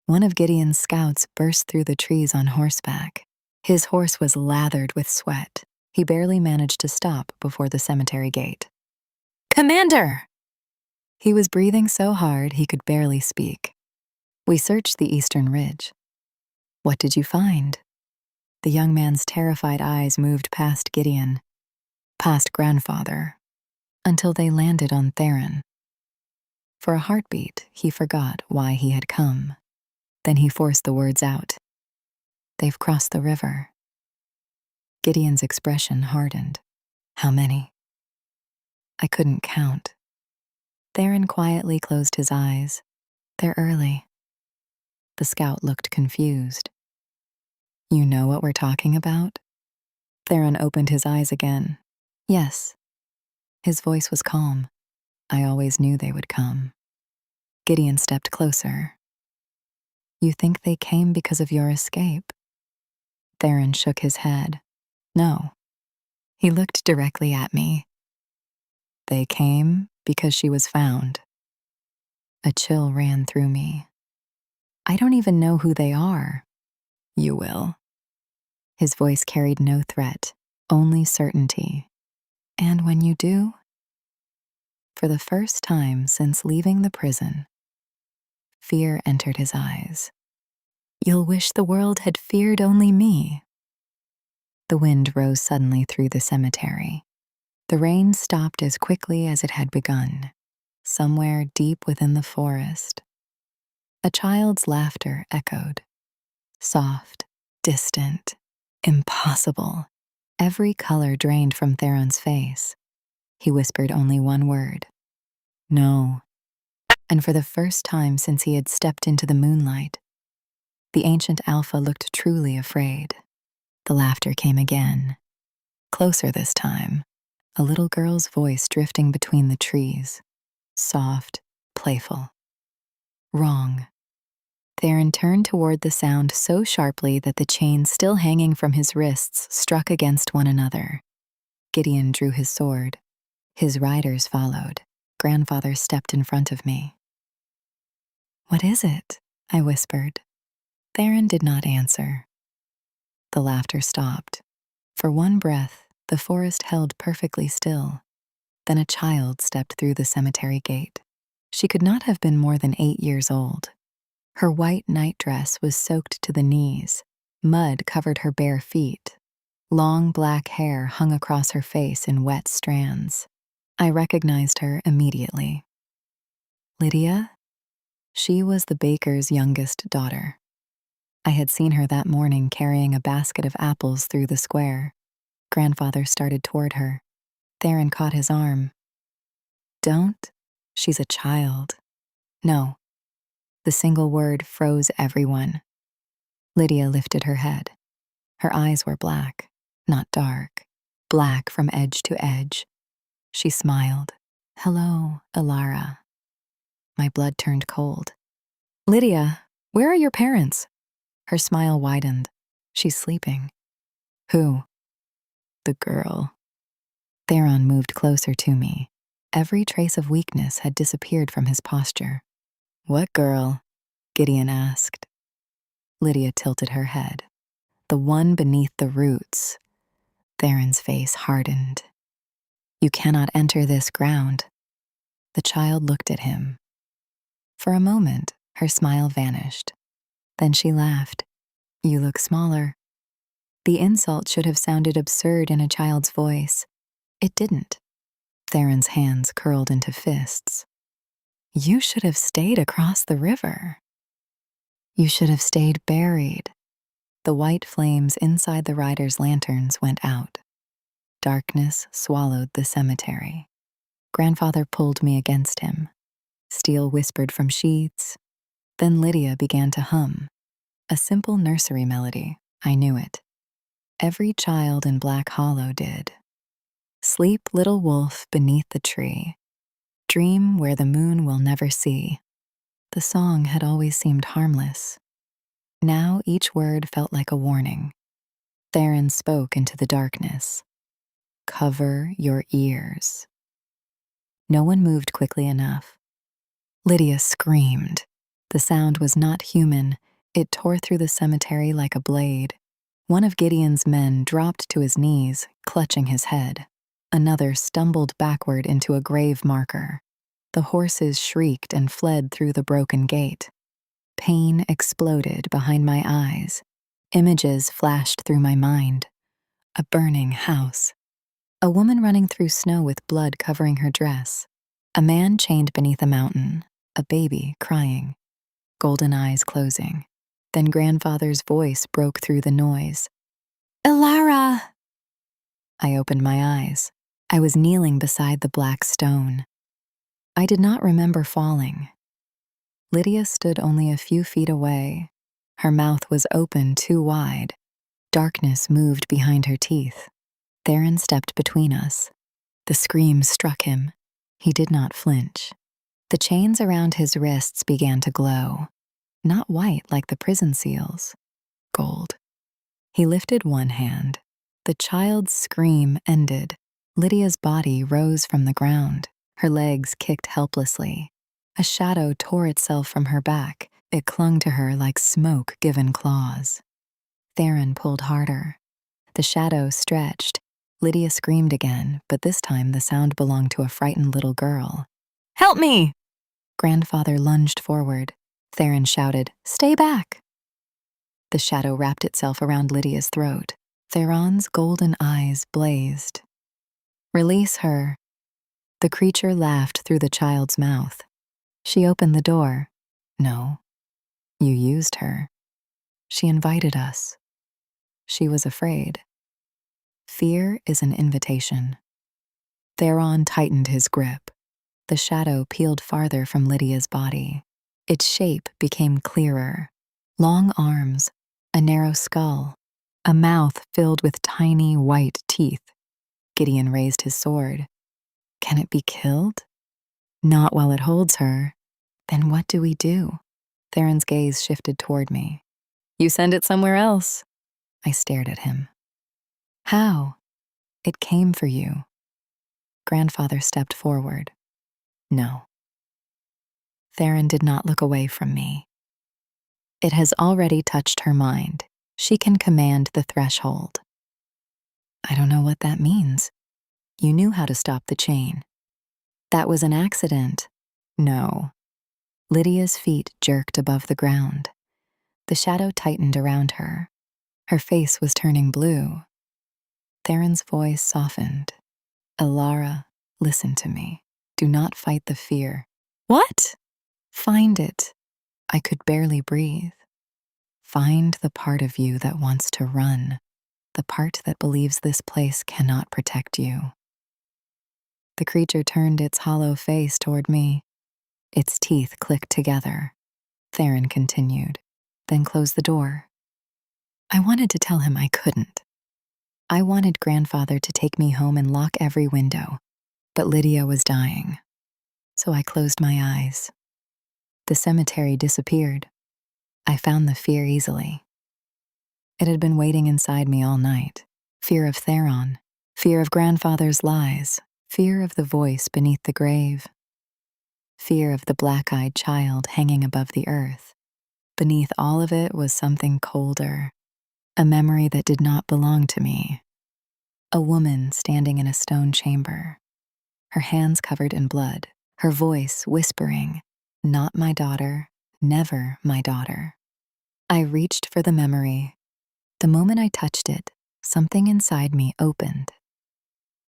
One of Gideon's scouts burst through the trees on horseback. His horse was lathered with sweat. He barely managed to stop before the cemetery gate. "Commander!" He was breathing so hard he could barely speak. We searched the eastern ridge. "What did you find?" The young man's terrified eyes moved past Gideon, past grandfather, until they landed on Theron. For a heartbeat, he forgot why he had come. Then he forced the words out. "They've crossed the river." Gideon's expression hardened. "How many?" "I couldn't count." Theron quietly closed his eyes. "They're early." The scout looked confused. "You know what we're talking about?" Theron opened his eyes again. "Yes." His voice was calm. "I always knew they would come." Gideon stepped closer. "You think they came because of your escape?" Theron shook his head. "No." He looked directly at me. "They came because she was found." A chill ran through me. "I don't even know who they are." "You will." His voice carried no threat, only certainty. "And when you do?" For the first time since leaving the prison, fear entered his eyes. "You'll wish the world had feared only me." The wind rose suddenly through the cemetery. The rain stopped as quickly as it had begun. Somewhere deep within the forest, a child's laughter echoed. Soft, distant, impossible. Every color drained from Theron's face. He whispered only one word. "No." And for the first time since he had stepped into the moonlight, the ancient Alpha looked truly afraid. The laughter came again. Closer this time, a little girl's voice drifting between the trees. Soft, playful. "Wrong." Theron turned toward the sound so sharply that the chains still hanging from his wrists struck against one another. Gideon drew his sword. His riders followed. Grandfather stepped in front of me. "What is it?" I whispered. Theron did not answer. The laughter stopped. For one breath, the forest held perfectly still. Then a child stepped through the cemetery gate. She could not have been more than 8 years old. Her white nightdress was soaked to the knees. Mud covered her bare feet. Long black hair hung across her face in wet strands. I recognized her immediately. Lydia? She was the baker's youngest daughter. I had seen her that morning carrying a basket of apples through the square. Grandfather started toward her. Theron caught his arm. "Don't. She's a child." "No." The single word froze everyone. Lydia lifted her head. Her eyes were black, not dark, black from edge to edge. She smiled. "Hello, Ilara." My blood turned cold. "Lydia, where are your parents?" Her smile widened. "She's sleeping." "Who?" "The girl." Theron moved closer to me. Every trace of weakness had disappeared from his posture. "What girl?" Gideon asked. Lydia tilted her head. "The one beneath the roots." Theron's face hardened. "You cannot enter this ground." The child looked at him. For a moment, her smile vanished. Then she laughed. "You look smaller." The insult should have sounded absurd in a child's voice. It didn't. Theron's hands curled into fists. "You should have stayed across the river." "You should have stayed buried." The white flames inside the riders' lanterns went out. Darkness swallowed the cemetery. Grandfather pulled me against him. Steel whispered from sheaths. Then Lydia began to hum. A simple nursery melody. I knew it. Every child in Black Hollow did. "Sleep, little wolf, beneath the tree. Dream where the moon will never see." The song had always seemed harmless. Now each word felt like a warning. Theron spoke into the darkness. "Cover your ears." No one moved quickly enough. Lydia screamed. The sound was not human. It tore through the cemetery like a blade. One of Gideon's men dropped to his knees, clutching his head. Another stumbled backward into a grave marker. The horses shrieked and fled through the broken gate. Pain exploded behind my eyes. Images flashed through my mind. A burning house. A woman running through snow with blood covering her dress. A man chained beneath a mountain. A baby crying. Golden eyes closing. Then grandfather's voice broke through the noise. "Elara!" I opened my eyes. I was kneeling beside the black stone. I did not remember falling. Lydia stood only a few feet away. Her mouth was open too wide. Darkness moved behind her teeth. Theron stepped between us. The scream struck him. He did not flinch. The chains around his wrists began to glow. Not white like the prison seals. Gold. He lifted one hand. The child's scream ended. Lydia's body rose from the ground. Her legs kicked helplessly. A shadow tore itself from her back. It clung to her like smoke given claws. Theron pulled harder. The shadow stretched. Lydia screamed again, but this time the sound belonged to a frightened little girl. "Help me!" Grandfather lunged forward. Theron shouted, "Stay back!" The shadow wrapped itself around Lydia's throat. Theron's golden eyes blazed. "Release her." The creature laughed through the child's mouth. She opened the door. "No, you used her. She invited us." She was afraid. Fear is an invitation. Theron tightened his grip. The shadow peeled farther from Lydia's body. Its shape became clearer. Long arms, a narrow skull, a mouth filled with tiny white teeth. Gideon raised his sword. "Can it be killed?" "Not while it holds her." "Then what do we do?" Theron's gaze shifted toward me. "You send it somewhere else." I stared at him. "How?" "It came for you." Grandfather stepped forward. "No." Theron did not look away from me. "It has already touched her mind. She can command the threshold." "I don't know what that means." "You knew how to stop the chain." "That was an accident." "No." Lydia's feet jerked above the ground. The shadow tightened around her. Her face was turning blue. Theron's voice softened. "Elara, listen to me. Do not fight the fear." "What?" "Find it." I could barely breathe. "Find the part of you that wants to run, the part that believes this place cannot protect you." The creature turned its hollow face toward me. Its teeth clicked together. Theron continued, then closed the door. I wanted to tell him I couldn't. I wanted grandfather to take me home and lock every window, but Lydia was dying. So I closed my eyes. The cemetery disappeared. I found the fear easily. It had been waiting inside me all night. Fear of Theron, fear of grandfather's lies, fear of the voice beneath the grave, fear of the black-eyed child hanging above the earth. Beneath all of it was something colder, a memory that did not belong to me. A woman standing in a stone chamber, her hands covered in blood, her voice whispering, "Not my daughter, never my daughter." I reached for the memory. The moment I touched it, something inside me opened.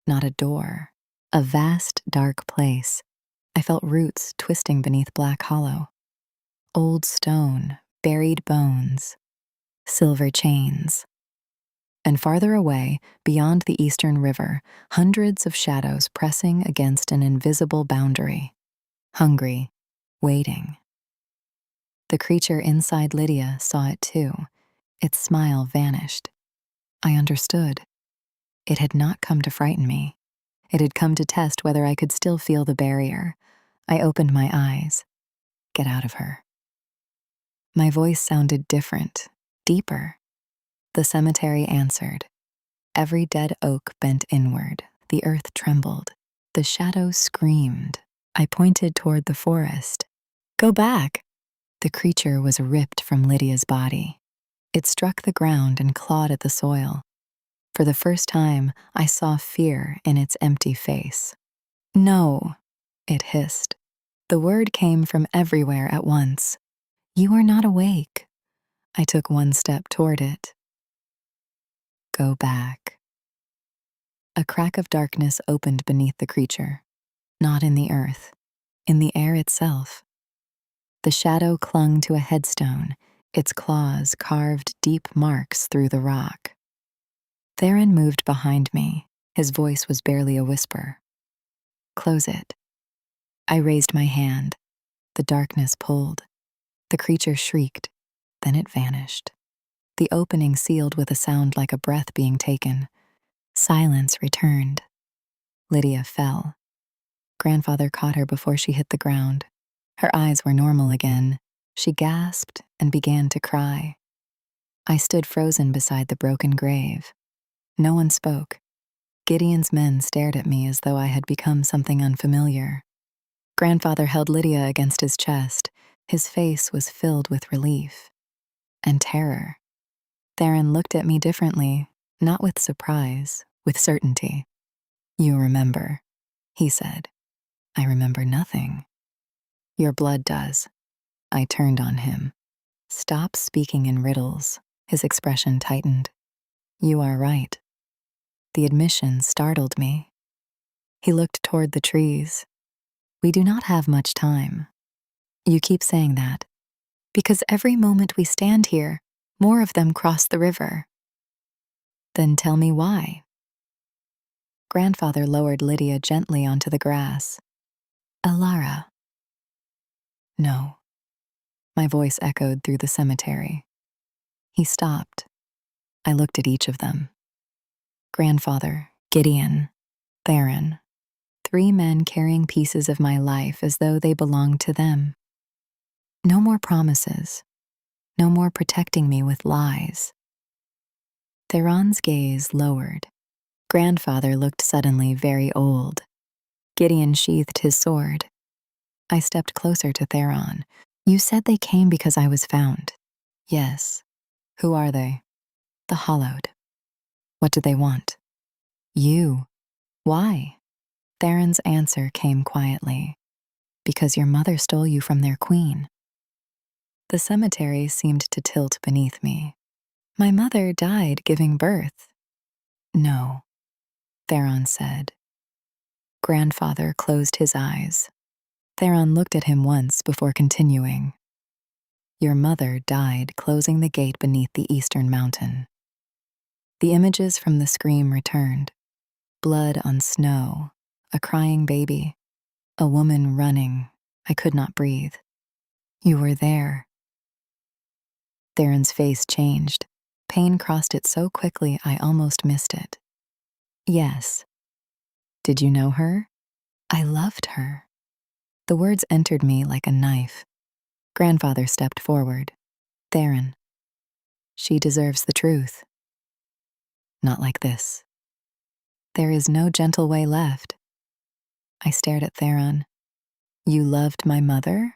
Not a door, a vast, dark place. I felt roots twisting beneath black hollow. Old stone, buried bones, silver chains. And farther away, beyond the eastern river, hundreds of shadows pressing against an invisible boundary. Hungry, waiting. The creature inside Lydia saw it too. Its smile vanished. I understood. It had not come to frighten me. It had come to test whether I could still feel the barrier. I opened my eyes. Get out of her. My voice sounded different, deeper. The cemetery answered. Every dead oak bent inward. The earth trembled. The shadow screamed. I pointed toward the forest. Go back! The creature was ripped from Lydia's body. It struck the ground and clawed at the soil. For the first time, I saw fear in its empty face. No, it hissed. The word came from everywhere at once. You are not awake. I took one step toward it. Go back. A crack of darkness opened beneath the creature, not in the earth, in the air itself. The shadow clung to a headstone, its claws carved deep marks through the rock. Theron moved behind me. His voice was barely a whisper. Close it. I raised my hand. The darkness pulled. The creature shrieked, then it vanished. The opening sealed with a sound like a breath being taken. Silence returned. Lydia fell. Grandfather caught her before she hit the ground. Her eyes were normal again. She gasped and began to cry. I stood frozen beside the broken grave. No one spoke. Gideon's men stared at me as though I had become something unfamiliar. Grandfather held Lydia against his chest. His face was filled with relief and terror. Theron looked at me differently, not with surprise, with certainty. You remember, he said. I remember nothing. Your blood does. I turned on him. Stop speaking in riddles. His expression tightened. You are right. The admission startled me. He looked toward the trees. We do not have much time. You keep saying that, because every moment we stand here, more of them cross the river. Then tell me why. Grandfather lowered Lydia gently onto the grass. Alara. No. My voice echoed through the cemetery. He stopped. I looked at each of them. Grandfather, Gideon, Theron. 3 men carrying pieces of my life as though they belonged to them. No more promises. No more protecting me with lies. Theron's gaze lowered. Grandfather looked suddenly very old. Gideon sheathed his sword. I stepped closer to Theron. You said they came because I was found. Yes. Who are they? The Hollowed. What do they want? You. Why? Theron's answer came quietly. Because your mother stole you from their queen. The cemetery seemed to tilt beneath me. My mother died giving birth. No, Theron said. Grandfather closed his eyes. Theron looked at him once before continuing. Your mother died closing the gate beneath the eastern mountain. The images from the scream returned. Blood on snow, a crying baby, a woman running. I could not breathe. You were there. Theron's face changed. Pain crossed it so quickly I almost missed it. Yes. Did you know her? I loved her. The words entered me like a knife. Grandfather stepped forward. Theron. She deserves the truth. Not like this. There is no gentle way left. I stared at Theron. You loved my mother?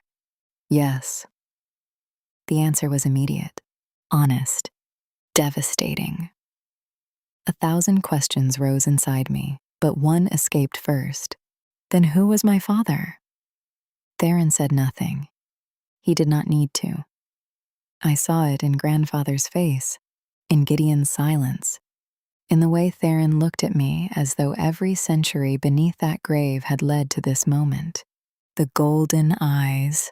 Yes. The answer was immediate, honest, devastating. 1,000 questions rose inside me, but one escaped first. Then who was my father? Theron said nothing. He did not need to. I saw it in Grandfather's face, in Gideon's silence, in the way Theron looked at me as though every century beneath that grave had led to this moment. The golden eyes,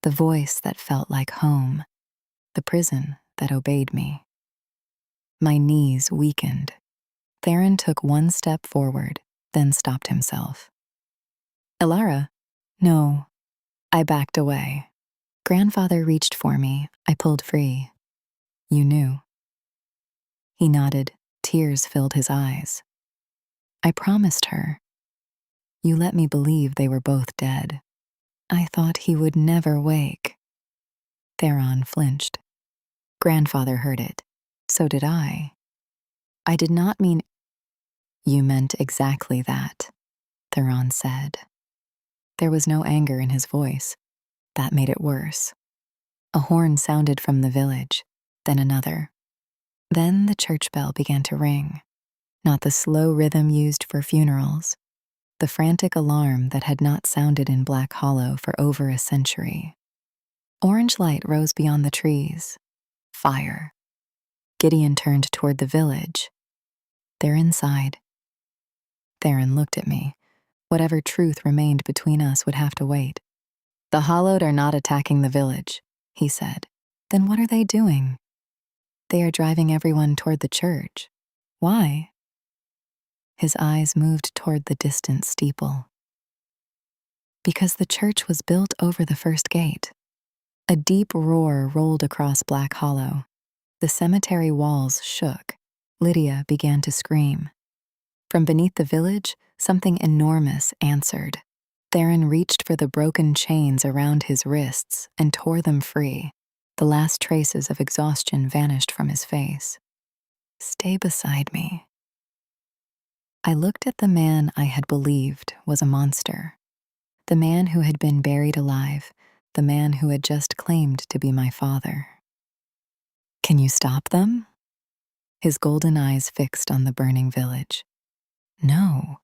the voice that felt like home, the prison that obeyed me. My knees weakened. Theron took one step forward, then stopped himself. Alara? No. I backed away. Grandfather reached for me. I pulled free. You knew. He nodded. Tears filled his eyes. I promised her. You let me believe they were both dead. I thought he would never wake. Theron flinched. Grandfather heard it. So did I. I did not mean... You meant exactly that. Theron said. There was no anger in his voice. That made it worse. A horn sounded from the village, then another. Then the church bell began to ring, not the slow rhythm used for funerals, the frantic alarm that had not sounded in Black Hollow for over a century. Orange light rose beyond the trees. Fire. Gideon turned toward the village. They're inside. Theron looked at me. Whatever truth remained between us would have to wait. The Hollowed are not attacking the village, he said. Then what are they doing? They are driving everyone toward the church. Why? His eyes moved toward the distant steeple. Because the church was built over the first gate. A deep roar rolled across Black Hollow. The cemetery walls shook. Lydia began to scream. From beneath the village, something enormous answered. Theron reached for the broken chains around his wrists and tore them free. The last traces of exhaustion vanished from his face. Stay beside me. I looked at the man I had believed was a monster. The man who had been buried alive, the man who had just claimed to be my father. Can you stop them? His golden eyes fixed on the burning village. No.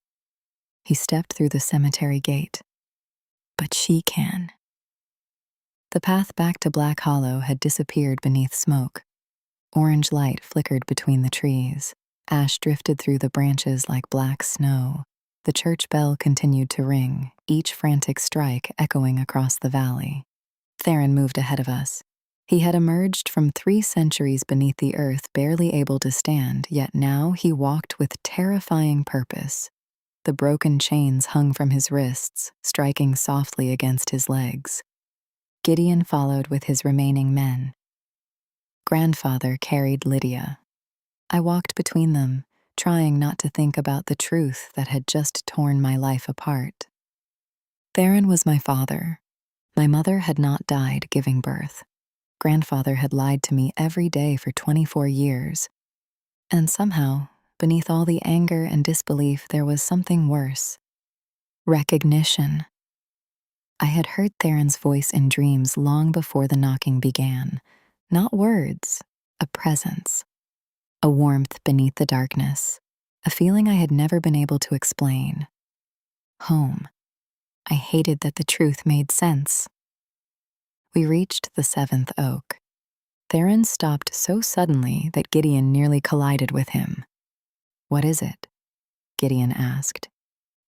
He stepped through the cemetery gate. But she can. The path back to Black Hollow had disappeared beneath smoke. Orange light flickered between the trees. Ash drifted through the branches like black snow. The church bell continued to ring, each frantic strike echoing across the valley. Theron moved ahead of us. He had emerged from 3 centuries beneath the earth, barely able to stand, yet now he walked with terrifying purpose. The broken chains hung from his wrists, striking softly against his legs. Gideon followed with his remaining men. Grandfather carried Lydia. I walked between them, trying not to think about the truth that had just torn my life apart. Theron was my father. My mother had not died giving birth. Grandfather had lied to me every day for 24 years. And somehow, beneath all the anger and disbelief, there was something worse. Recognition. I had heard Theron's voice in dreams long before the knocking began. Not words, a presence. A warmth beneath the darkness. A feeling I had never been able to explain. Home. I hated that the truth made sense. We reached the 7th oak. Theron stopped so suddenly that Gideon nearly collided with him. What is it? Gideon asked.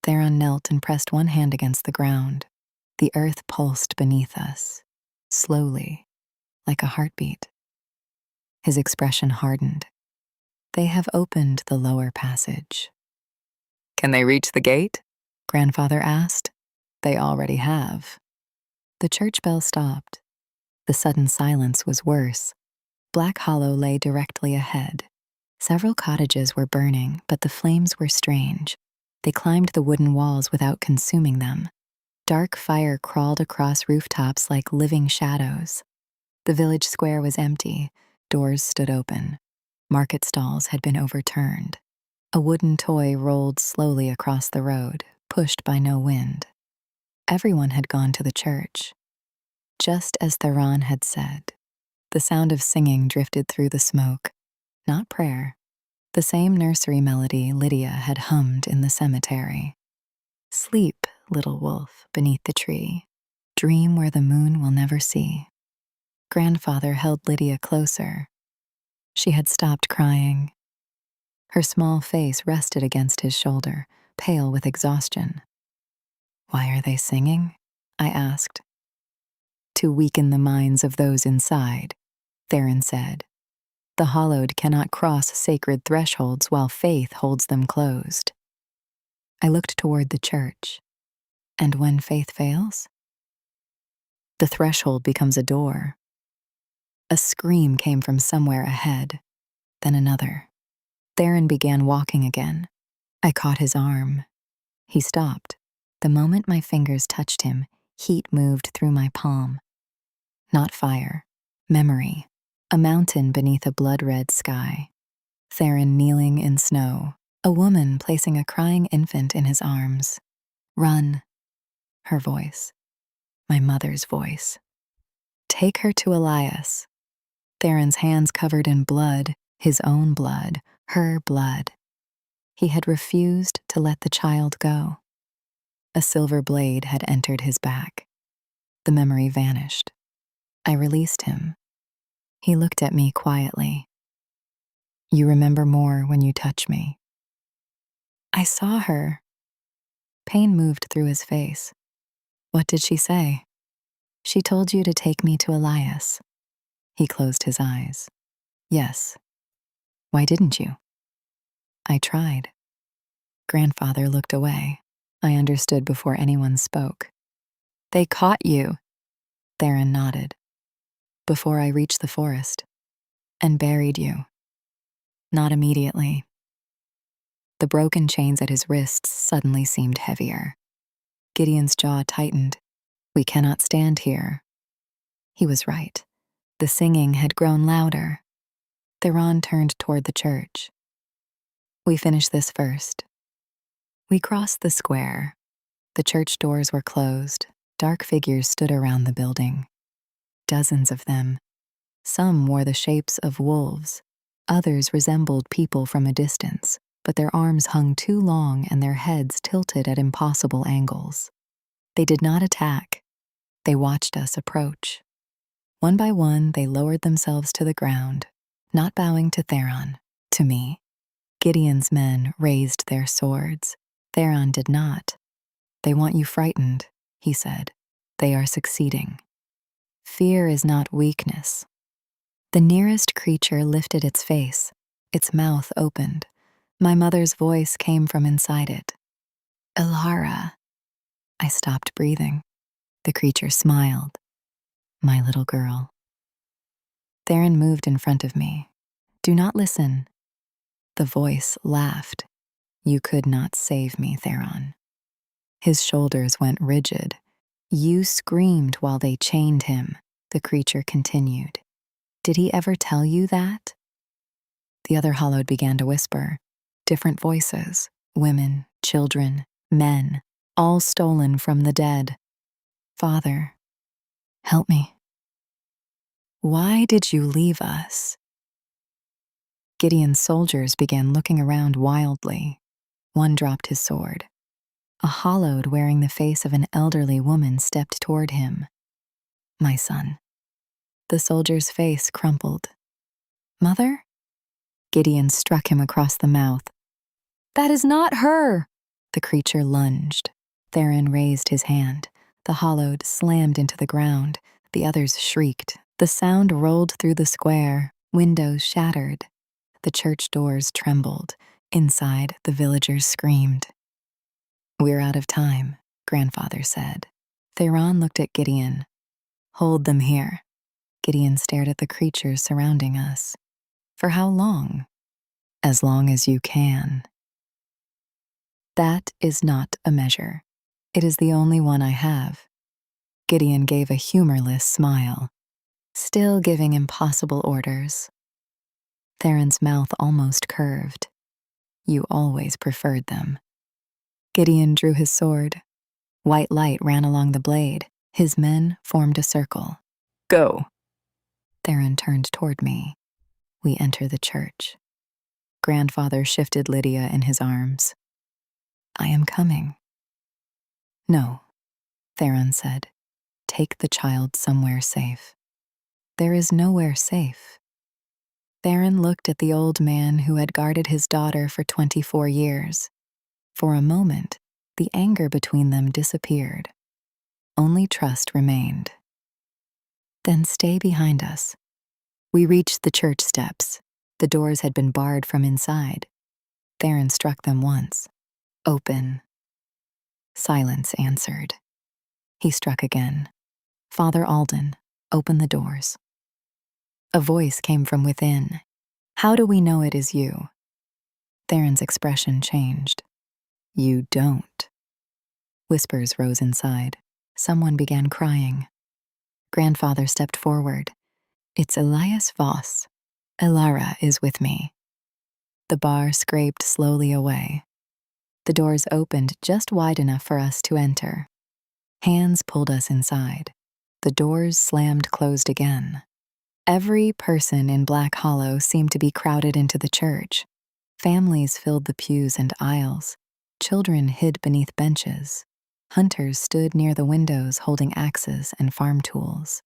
Theron knelt and pressed one hand against the ground. The earth pulsed beneath us, slowly, like a heartbeat. His expression hardened. They have opened the lower passage. Can they reach the gate? Grandfather asked. They already have. The church bell stopped. The sudden silence was worse. Black Hollow lay directly ahead. Several cottages were burning, but the flames were strange. They climbed the wooden walls without consuming them. Dark fire crawled across rooftops like living shadows. The village square was empty. Doors stood open. Market stalls had been overturned. A wooden toy rolled slowly across the road, pushed by no wind. Everyone had gone to the church. Just as Theron had said, the sound of singing drifted through the smoke. Not prayer. The same nursery melody Lydia had hummed in the cemetery. Sleep, little wolf, beneath the tree. Dream where the moon will never see. Grandfather held Lydia closer. She had stopped crying. Her small face rested against his shoulder, pale with exhaustion. Why are they singing? I asked. To weaken the minds of those inside, Theron said. The Hollowed cannot cross sacred thresholds while faith holds them closed. I looked toward the church. And when faith fails? The threshold becomes a door. A scream came from somewhere ahead, then another. Theron began walking again. I caught his arm. He stopped. The moment my fingers touched him, heat moved through my palm. Not fire, memory, a mountain beneath a blood-red sky. Theron kneeling in snow, a woman placing a crying infant in his arms. Run, her voice, my mother's voice. Take her to Elias. Theron's hands covered in blood, his own blood, her blood. He had refused to let the child go. A silver blade had entered his back. The memory vanished. I released him. He looked at me quietly. You remember more when you touch me. I saw her. Pain moved through his face. What did she say? She told you to take me to Elias. He closed his eyes. Yes. Why didn't you? I tried. Grandfather looked away. I understood before anyone spoke. They caught you. Theron nodded. Before I reached the forest. And buried you. Not immediately. The broken chains at his wrists suddenly seemed heavier. Gideon's jaw tightened. We cannot stand here. He was right. The singing had grown louder. Theron turned toward the church. We finish this first. We crossed the square. The church doors were closed. Dark figures stood around the building. Dozens of them. Some wore the shapes of wolves. Others resembled people from a distance, but their arms hung too long and their heads tilted at impossible angles. They did not attack. They watched us approach. One by one, they lowered themselves to the ground, not bowing to Theron, to me. Gideon's men raised their swords. Theron did not. They want you frightened, he said. They are succeeding. Fear is not weakness. The nearest creature lifted its face. Its mouth opened. My mother's voice came from inside it. Elara. I stopped breathing. The creature smiled. My little girl. Theron moved in front of me. Do not listen. The voice laughed. You could not save me, Theron. His shoulders went rigid. You screamed while they chained him, the creature continued. Did he ever tell you that? The other hollowed began to whisper. Different voices, women, children, men, all stolen from the dead. Father, help me. Why did you leave us? Gideon's soldiers began looking around wildly. One dropped his sword. A hollowed wearing the face of an elderly woman stepped toward him. My son. The soldier's face crumpled. Mother? Gideon struck him across the mouth. That is not her! The creature lunged. Theron raised his hand. The hollowed slammed into the ground. The others shrieked. The sound rolled through the square. Windows shattered. The church doors trembled. Inside, the villagers screamed. We're out of time, Grandfather said. Theron looked at Gideon. Hold them here. Gideon stared at the creatures surrounding us. For how long? As long as you can. That is not a measure. It is the only one I have. Gideon gave a humorless smile, still giving impossible orders. Theron's mouth almost curved. You always preferred them. Gideon drew his sword. White light ran along the blade. His men formed a circle. Go. Theron turned toward me. We enter the church. Grandfather shifted Lydia in his arms. I am coming. No, Theron said. Take the child somewhere safe. There is nowhere safe. Theron looked at the old man who had guarded his daughter for 24 years. For a moment, the anger between them disappeared. Only trust remained. Then stay behind us. We reached the church steps. The doors had been barred from inside. Theron struck them once. Open. Silence answered. He struck again. Father Alden, open the doors. A voice came from within. How do we know it is you? Theron's expression changed. You don't. Whispers rose inside. Someone began crying. Grandfather stepped forward. It's Elias Voss. Elara is with me. The bar scraped slowly away. The doors opened just wide enough for us to enter. Hands pulled us inside. The doors slammed closed again. Every person in Black Hollow seemed to be crowded into the church. Families filled the pews and aisles. Children hid beneath benches. Hunters stood near the windows holding axes and farm tools.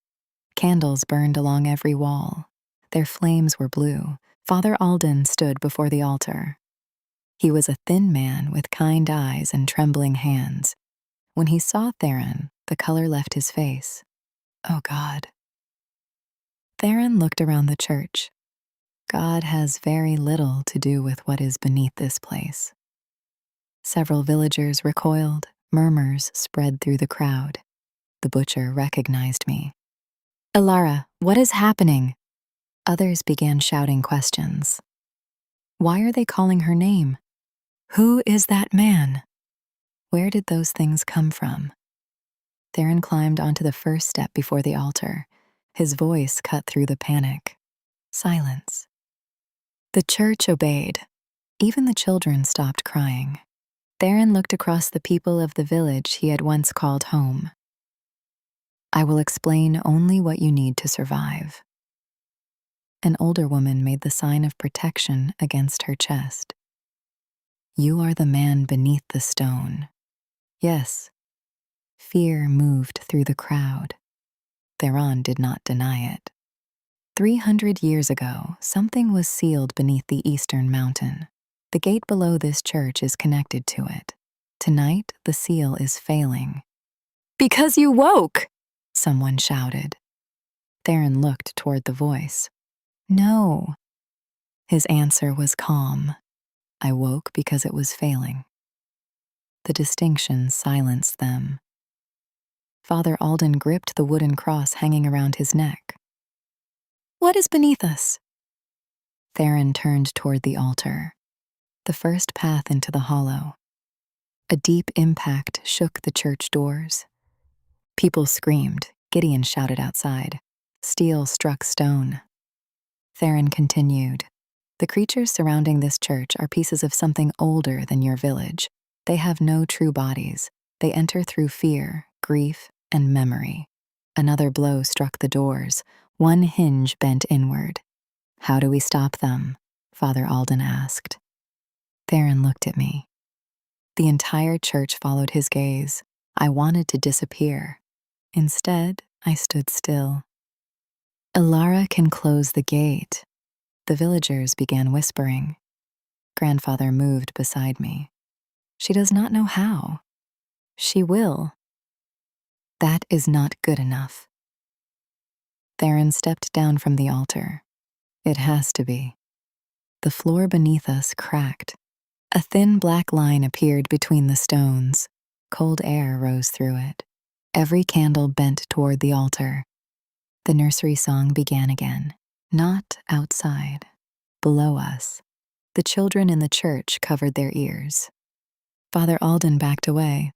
Candles burned along every wall. Their flames were blue. Father Alden stood before the altar. He was a thin man with kind eyes and trembling hands. When he saw Theron, the color left his face. Oh, God. Theron looked around the church. God has very little to do with what is beneath this place. Several villagers recoiled. Murmurs spread through the crowd. The butcher recognized me. Ilara, what is happening? Others began shouting questions. Why are they calling her name? Who is that man? Where did those things come from? Theron climbed onto the first step before the altar. His voice cut through the panic. Silence. The church obeyed. Even the children stopped crying. Theron looked across the people of the village he had once called home. I will explain only what you need to survive. An older woman made the sign of protection against her chest. You are the man beneath the stone. Yes. Fear moved through the crowd. Theron did not deny it. 300 years ago, something was sealed beneath the eastern mountain. The gate below this church is connected to it. Tonight, the seal is failing. Because you woke! Someone shouted. Theron looked toward the voice. No. His answer was calm. I woke because it was failing. The distinction silenced them. Father Alden gripped the wooden cross hanging around his neck. What is beneath us? Theron turned toward the altar. The first path into the hollow. A deep impact shook the church doors. People screamed. Gideon shouted outside. Steel struck stone. Theron continued. The creatures surrounding this church are pieces of something older than your village. They have no true bodies. They enter through fear, grief, and memory. Another blow struck the doors. One hinge bent inward. How do we stop them? Father Alden asked. Theron looked at me. The entire church followed his gaze. I wanted to disappear. Instead, I stood still. Ilara can close the gate. The villagers began whispering. Grandfather moved beside me. She does not know how. She will. That is not good enough. Theron stepped down from the altar. It has to be. The floor beneath us cracked. A thin black line appeared between the stones. Cold air rose through it. Every candle bent toward the altar. The nursery song began again. Not outside. Below us. The children in the church covered their ears. Father Alden backed away.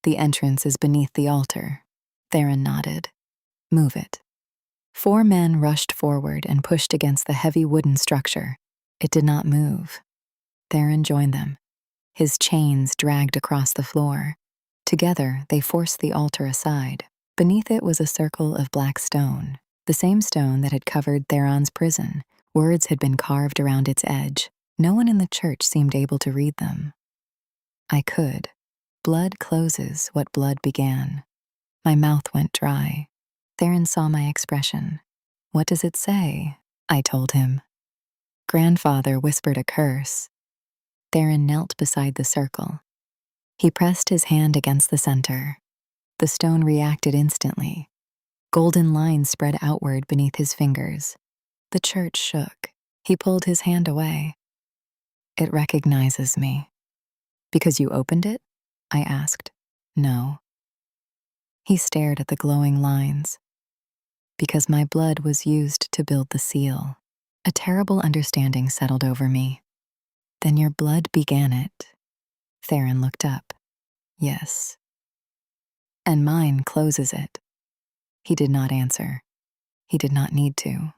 The entrance is beneath the altar. Theron nodded. Move it. 4 men rushed forward and pushed against the heavy wooden structure. It did not move. Theron joined them. His chains dragged across the floor. Together, they forced the altar aside. Beneath it was a circle of black stone, the same stone that had covered Theron's prison. Words had been carved around its edge. No one in the church seemed able to read them. I could. Blood closes what blood began. My mouth went dry. Theron saw my expression. What does it say? I told him. Grandfather whispered a curse. Theron knelt beside the circle. He pressed his hand against the center. The stone reacted instantly. Golden lines spread outward beneath his fingers. The church shook. He pulled his hand away. It recognizes me. Because you opened it? I asked. No. He stared at the glowing lines. Because my blood was used to build the seal. A terrible understanding settled over me. Then your blood began it. Theron looked up. Yes. And mine closes it. He did not answer. He did not need to.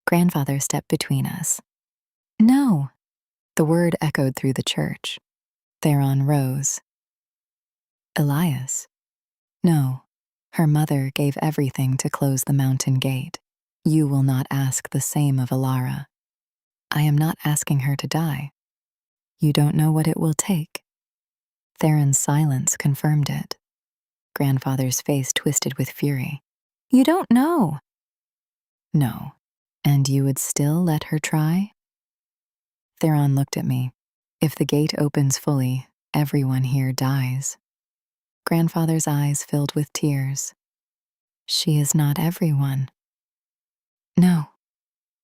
Grandfather stepped between us. No. The word echoed through the church. Theron rose. Elias? No. Her mother gave everything to close the mountain gate. You will not ask the same of Alara. I am not asking her to die. You don't know what it will take. Theron's silence confirmed it. Grandfather's face twisted with fury. You don't know. No. And you would still let her try? Theron looked at me. If the gate opens fully, everyone here dies. Grandfather's eyes filled with tears. She is not everyone. No,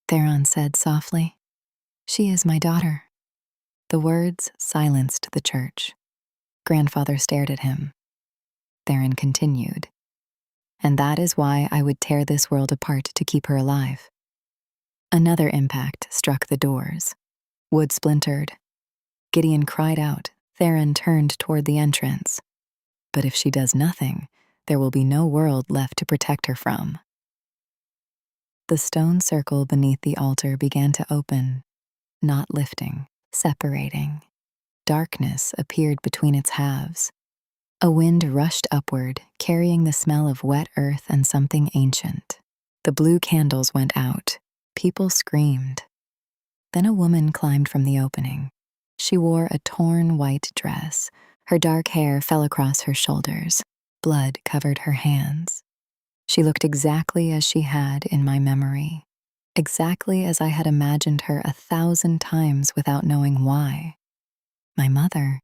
Theron said softly. She is my daughter. The words silenced the church. Grandfather stared at him. Theron continued. And that is why I would tear this world apart to keep her alive. Another impact struck the doors. Wood splintered. Gideon cried out. Theron turned toward the entrance. But if she does nothing, there will be no world left to protect her from. The stone circle beneath the altar began to open, not lifting, separating. Darkness appeared between its halves. A wind rushed upward, carrying the smell of wet earth and something ancient. The blue candles went out. People screamed. Then a woman climbed from the opening. She wore a torn white dress. Her dark hair fell across her shoulders. Blood covered her hands. She looked exactly as she had in my memory, exactly as I had imagined her 1,000 times without knowing why. My mother.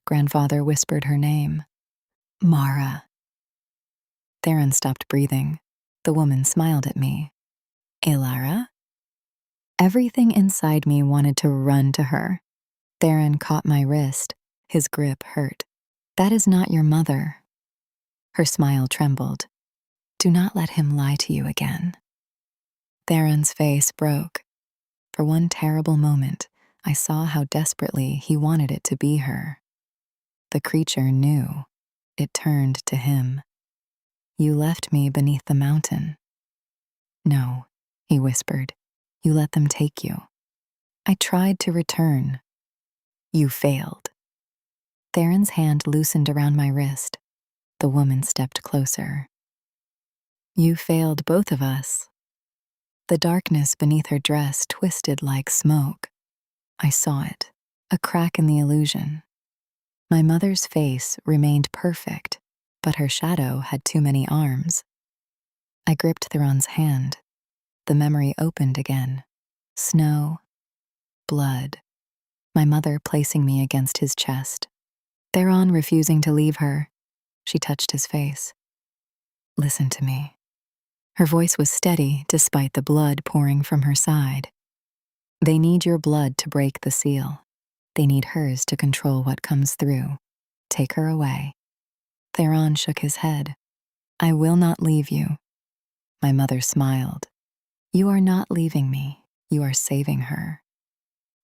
Grandfather whispered her name. Mara. Theron stopped breathing. The woman smiled at me. Alara? Everything inside me wanted to run to her. Theron caught my wrist. His grip hurt. That is not your mother. Her smile trembled. Do not let him lie to you again. Theron's face broke. For one terrible moment, I saw how desperately he wanted it to be her. The creature knew. It turned to him. You left me beneath the mountain. No, he whispered. You let them take you. I tried to return. You failed. Theron's hand loosened around my wrist. The woman stepped closer. You failed both of us. The darkness beneath her dress twisted like smoke. I saw it, a crack in the illusion. My mother's face remained perfect, but her shadow had too many arms. I gripped Theron's hand. The memory opened again. Snow, blood, my mother placing me against his chest. Theron refusing to leave her. She touched his face. Listen to me. Her voice was steady despite the blood pouring from her side. They need your blood to break the seal. They need hers to control what comes through. Take her away. Theron shook his head. I will not leave you. My mother smiled. You are not leaving me. You are saving her.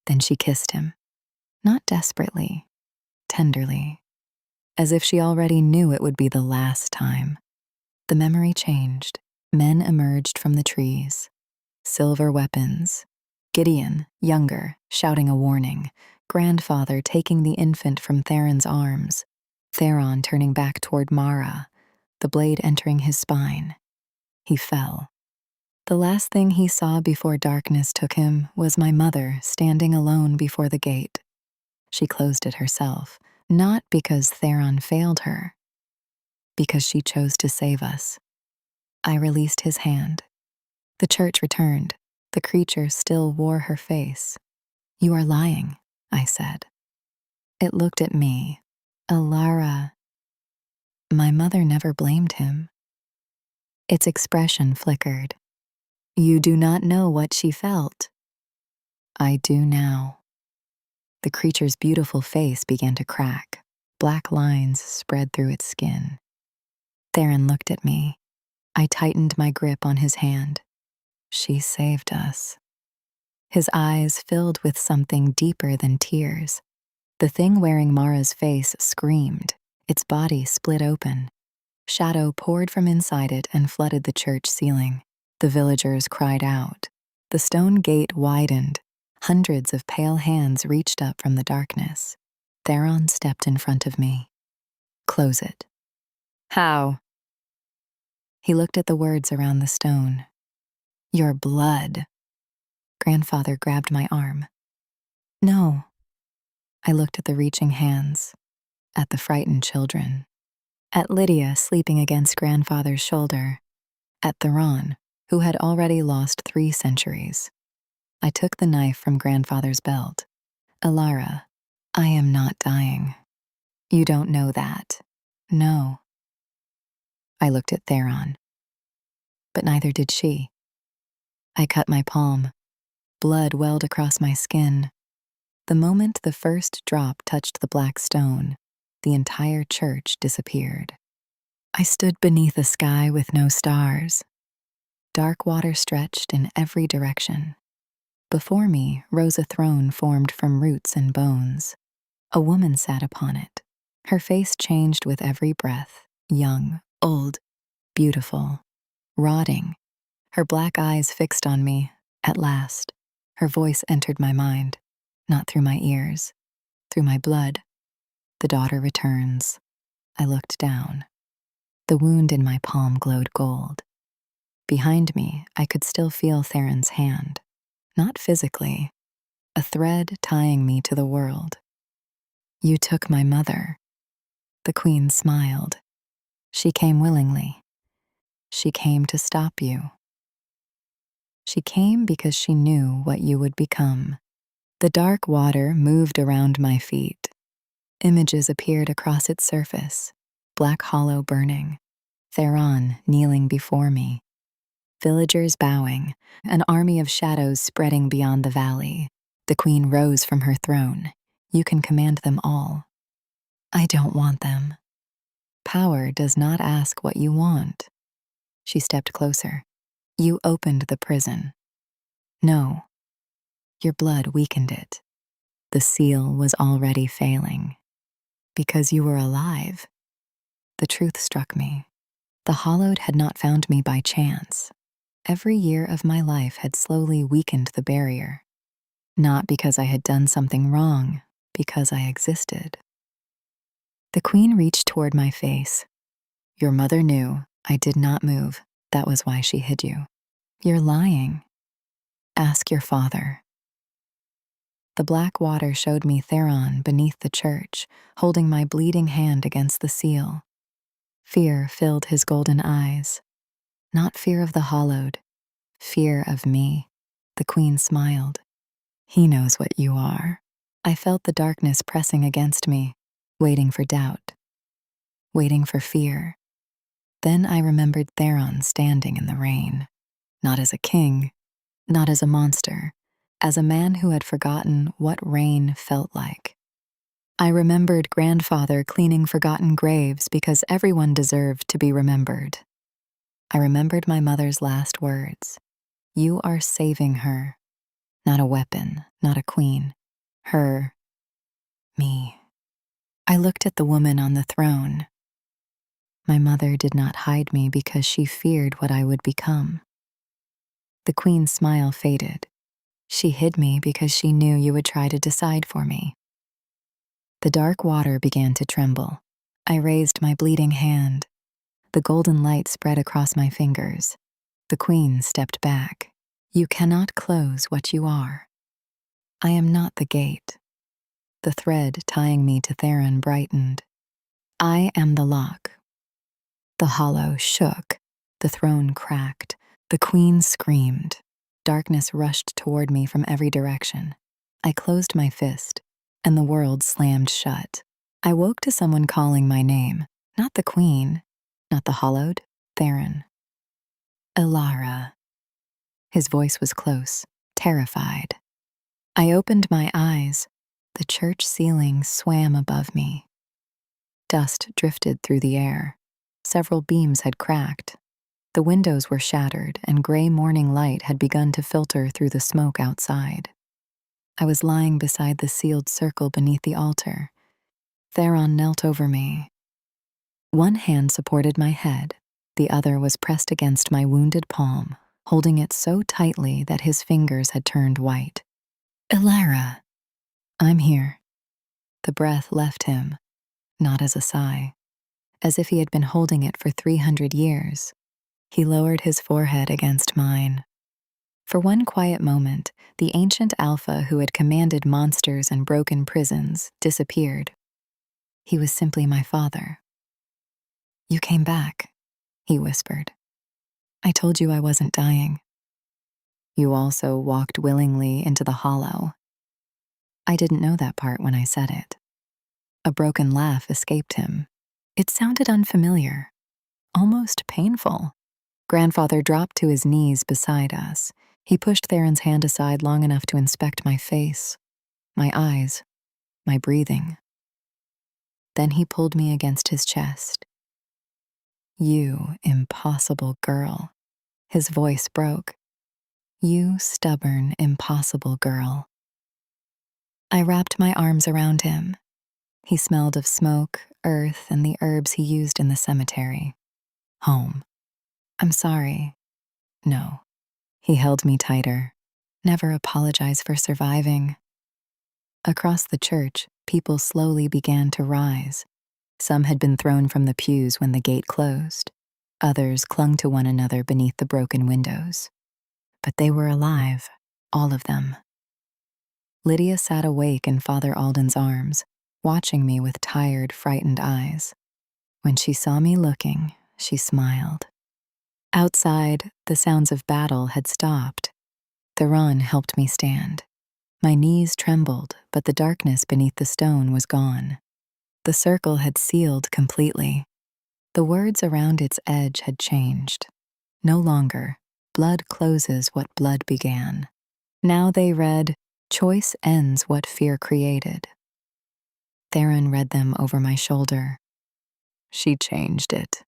Then she kissed him. Not desperately, tenderly, as if she already knew it would be the last time. The memory changed. Men emerged from the trees. Silver weapons. Gideon, younger, shouting a warning. Grandfather taking the infant from Theron's arms. Theron turning back toward Mara, the blade entering his spine. He fell. The last thing he saw before darkness took him was my mother standing alone before the gate. She closed it herself, not because Theron failed her, because she chose to save us. I released his hand. The church returned. The creature still wore her face. You are lying, I said. It looked at me. Alara. My mother never blamed him. Its expression flickered. You do not know what she felt. I do now. The creature's beautiful face began to crack. Black lines spread through its skin. Theron looked at me. I tightened my grip on his hand. She saved us. His eyes filled with something deeper than tears. The thing wearing Mara's face screamed. Its body split open. Shadow poured from inside it and flooded the church ceiling. The villagers cried out. The stone gate widened. Hundreds of pale hands reached up from the darkness. Theron stepped in front of me. Close it. How? He looked at the words around the stone. Your blood. Grandfather grabbed my arm. No. I looked at the reaching hands, at the frightened children, at Lydia sleeping against grandfather's shoulder, at Theron, who had already lost 3 centuries. I took the knife from grandfather's belt. Alara, I am not dying. You don't know that. No. I looked at Theron, but neither did she. I cut my palm. Blood welled across my skin. The moment the first drop touched the black stone, the entire church disappeared. I stood beneath a sky with no stars. Dark water stretched in every direction. Before me rose a throne formed from roots and bones. A woman sat upon it. Her face changed with every breath, young, old, beautiful, rotting. Her black eyes fixed on me. At last, her voice entered my mind, not through my ears, through my blood. The daughter returns. I looked down. The wound in my palm glowed gold. Behind me, I could still feel Theron's hand. Not physically, a thread tying me to the world. You took my mother. The queen smiled. She came willingly. She came to stop you. She came because she knew what you would become. The dark water moved around my feet. Images appeared across its surface. Black Hollow burning. Theron kneeling before me. Villagers bowing. An army of shadows spreading beyond the valley. The queen rose from her throne. You can command them all. I don't want them. Power does not ask what you want. She stepped closer. You opened the prison. No. Your blood weakened it. The seal was already failing. Because you were alive. The truth struck me. The Hallowed had not found me by chance. Every year of my life had slowly weakened the barrier. Not because I had done something wrong, because I existed. The queen reached toward my face. Your mother knew I did not move. That was why she hid you. You're lying. Ask your father. The black water showed me Theron beneath the church, holding my bleeding hand against the seal. Fear filled his golden eyes. Not fear of the Hallowed, fear of me. The queen smiled. He knows what you are. I felt the darkness pressing against me, waiting for doubt, waiting for fear. Then I remembered Theron standing in the rain, not as a king, not as a monster, as a man who had forgotten what rain felt like. I remembered grandfather cleaning forgotten graves because everyone deserved to be remembered. I remembered my mother's last words. You are saving her. Not a weapon, not a queen. Her. Me. I looked at the woman on the throne. My mother did not hide me because she feared what I would become. The queen's smile faded. She hid me because she knew you would try to decide for me. The dark water began to tremble. I raised my bleeding hand. The golden light spread across my fingers. The queen stepped back. You cannot close what you are. I am not the gate. The thread tying me to Theron brightened. I am the lock. The hollow shook. The throne cracked. The queen screamed. Darkness rushed toward me from every direction. I closed my fist, and the world slammed shut. I woke to someone calling my name. Not the queen, not the Hallowed, Theron. Alara. His voice was close, terrified. I opened my eyes. The church ceiling swam above me. Dust drifted through the air. Several beams had cracked. The windows were shattered, and gray morning light had begun to filter through the smoke outside. I was lying beside the sealed circle beneath the altar. Theron knelt over me. One hand supported my head. The other was pressed against my wounded palm, holding it so tightly that his fingers had turned white. Alara. I'm here. The breath left him, not as a sigh, as if he had been holding it for 300 years. He lowered his forehead against mine. For one quiet moment, the ancient alpha who had commanded monsters and broken prisons disappeared. He was simply my father. "You came back," he whispered. "I told you I wasn't dying." "You also walked willingly into the hollow." I didn't know that part when I said it. A broken laugh escaped him. It sounded unfamiliar, almost painful. Grandfather dropped to his knees beside us. He pushed Theron's hand aside long enough to inspect my face, my eyes, my breathing. Then he pulled me against his chest. "You impossible girl." His voice broke. "You stubborn, impossible girl." I wrapped my arms around him. He smelled of smoke, earth, and the herbs he used in the cemetery. Home. "I'm sorry." "No." He held me tighter. "Never apologize for surviving." Across the church, people slowly began to rise. Some had been thrown from the pews when the gate closed. Others clung to one another beneath the broken windows. But they were alive, all of them. Lydia sat awake in Father Alden's arms, watching me with tired, frightened eyes. When she saw me looking, she smiled. Outside, the sounds of battle had stopped. Theron helped me stand. My knees trembled, but the darkness beneath the stone was gone. The circle had sealed completely. The words around its edge had changed. No longer, "Blood closes what blood began." Now they read, "Choice ends what fear created." Theron read them over my shoulder. "She changed it,"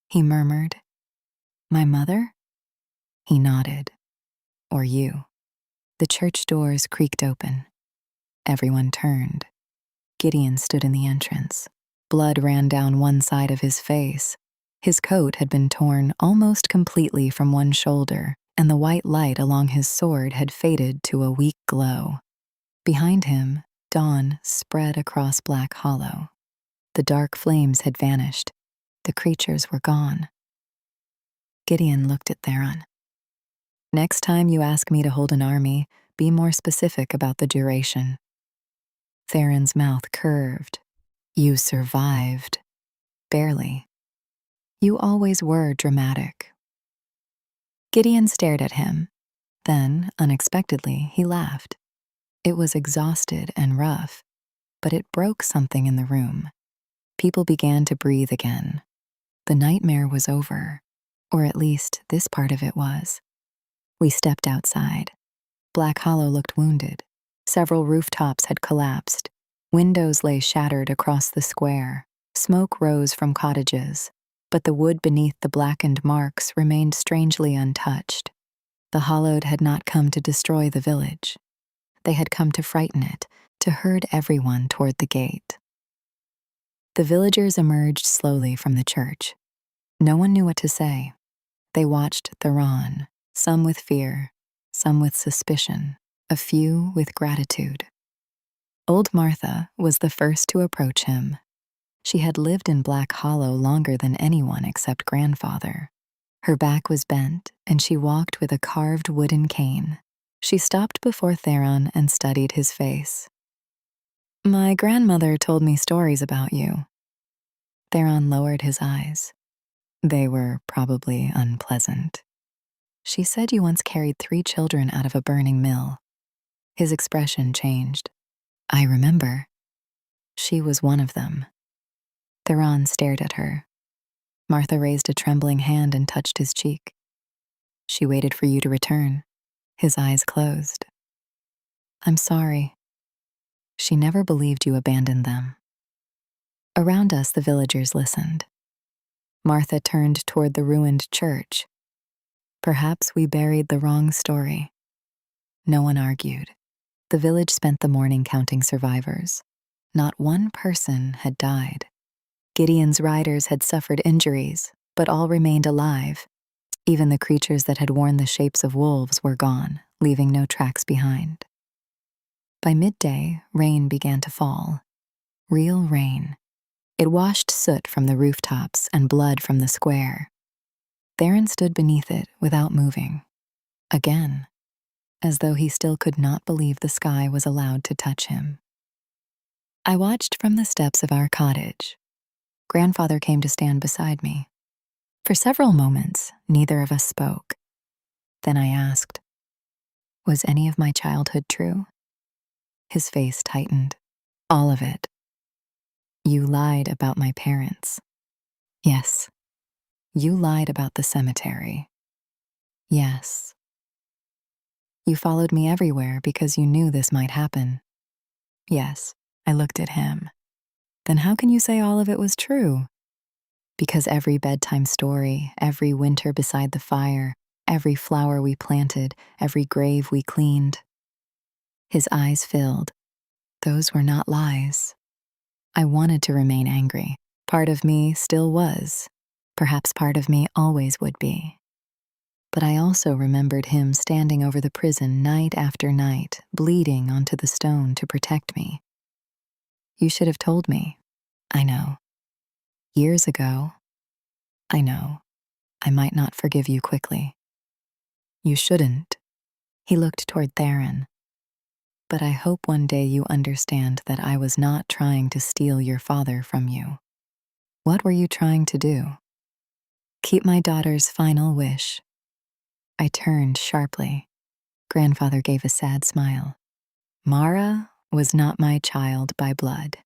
he murmured. "My mother?" He nodded. "Or you." The church doors creaked open. Everyone turned. Gideon stood in the entrance. Blood ran down one side of his face. His coat had been torn almost completely from one shoulder, and the white light along his sword had faded to a weak glow. Behind him, dawn spread across Black Hollow. The dark flames had vanished. The creatures were gone. Gideon looked at Theron. "Next time you ask me to hold an army, be more specific about the duration." Theron's mouth curved. "You survived." "Barely." "You always were dramatic." Gideon stared at him. Then, unexpectedly, he laughed. It was exhausted and rough, but it broke something in the room. People began to breathe again. The nightmare was over, or at least this part of it was. We stepped outside. Black Hollow looked wounded. Several rooftops had collapsed. Windows lay shattered across the square. Smoke rose from cottages, but the wood beneath the blackened marks remained strangely untouched. The Hollowed had not come to destroy the village. They had come to frighten it, to herd everyone toward the gate. The villagers emerged slowly from the church. No one knew what to say. They watched Theron, some with fear, some with suspicion, a few with gratitude. Old Martha was the first to approach him. She had lived in Black Hollow longer than anyone except Grandfather. Her back was bent, and she walked with a carved wooden cane. She stopped before Theron and studied his face. "My grandmother told me stories about you." Theron lowered his eyes. They were probably unpleasant. "She said you once carried 3 children out of a burning mill." His expression changed. "I remember." "She was one of them." Theron stared at her. Martha raised a trembling hand and touched his cheek. "She waited for you to return." His eyes closed. "I'm sorry." "She never believed you abandoned them." Around us, the villagers listened. Martha turned toward the ruined church. "Perhaps we buried the wrong story." No one argued. The village spent the morning counting survivors. Not one person had died. Gideon's riders had suffered injuries, but all remained alive. Even the creatures that had worn the shapes of wolves were gone, leaving no tracks behind. By midday, rain began to fall. Real rain. It washed soot from the rooftops and blood from the square. Theron stood beneath it without moving. Again, as though he still could not believe the sky was allowed to touch him. I watched from the steps of our cottage. Grandfather came to stand beside me. For several moments, neither of us spoke. Then I asked, "Was any of my childhood true?" His face tightened. "All of it." "You lied about my parents." "Yes." "You lied about the cemetery." "Yes." "You followed me everywhere because you knew this might happen." "Yes." I looked at him. "Then how can you say all of it was true?" "Because every bedtime story, every winter beside the fire, every flower we planted, every grave we cleaned." His eyes filled. Those were not lies. I wanted to remain angry. Part of me still was. Perhaps part of me always would be. But I also remembered him standing over the prison night after night, bleeding onto the stone to protect me. "You should have told me." "I know." "Years ago." "I know. I might not forgive you quickly." "You shouldn't." He looked toward Theron. "But I hope one day you understand that I was not trying to steal your father from you." "What were you trying to do?" "Keep my daughter's final wish." I turned sharply. Grandfather gave a sad smile. "Mara was not my child by blood."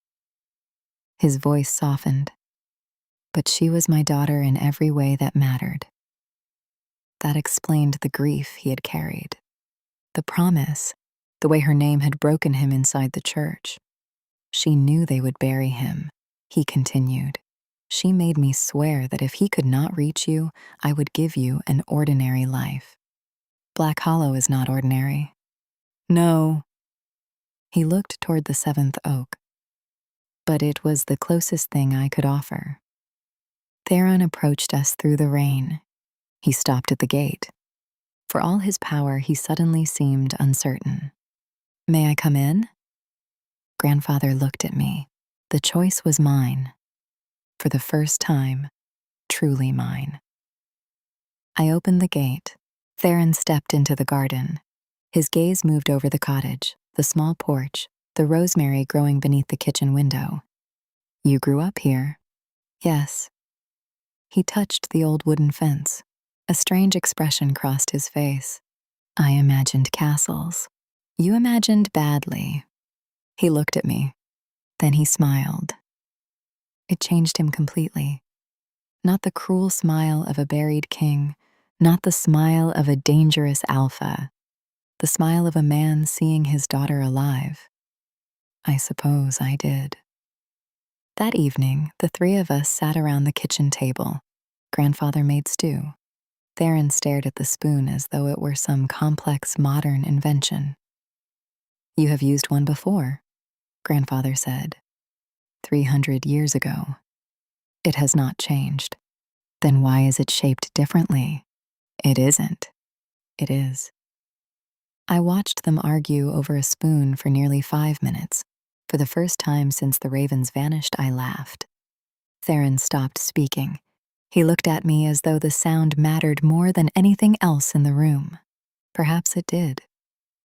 His voice softened. "But she was my daughter in every way that mattered." That explained the grief he had carried. The promise, the way her name had broken him inside the church. "She knew they would bury him," he continued. "She made me swear that if he could not reach you, I would give you an ordinary life." "Black Hollow is not ordinary." "No." He looked toward the seventh oak. "But it was the closest thing I could offer." Theron approached us through the rain. He stopped at the gate. For all his power, he suddenly seemed uncertain. "May I come in?" Grandfather looked at me. The choice was mine. For the first time, truly mine. I opened the gate. Theron stepped into the garden. His gaze moved over the cottage, the small porch, the rosemary growing beneath the kitchen window. "You grew up here?" "Yes." He touched the old wooden fence. A strange expression crossed his face. "I imagined castles." "You imagined badly." He looked at me. Then he smiled. It changed him completely. Not the cruel smile of a buried king, not the smile of a dangerous alpha, the smile of a man seeing his daughter alive. I suppose I did. That evening, the three of us sat around the kitchen table. Grandfather made stew. Theron stared at the spoon as though it were some complex modern invention. "You have used one before," Grandfather said. 300 years ago. It has not changed. Then why is it shaped differently? It isn't. It is. I watched them argue over a spoon for nearly 5 minutes. For the first time since the ravens vanished, I laughed. Theron stopped speaking. He looked at me as though the sound mattered more than anything else in the room. Perhaps it did.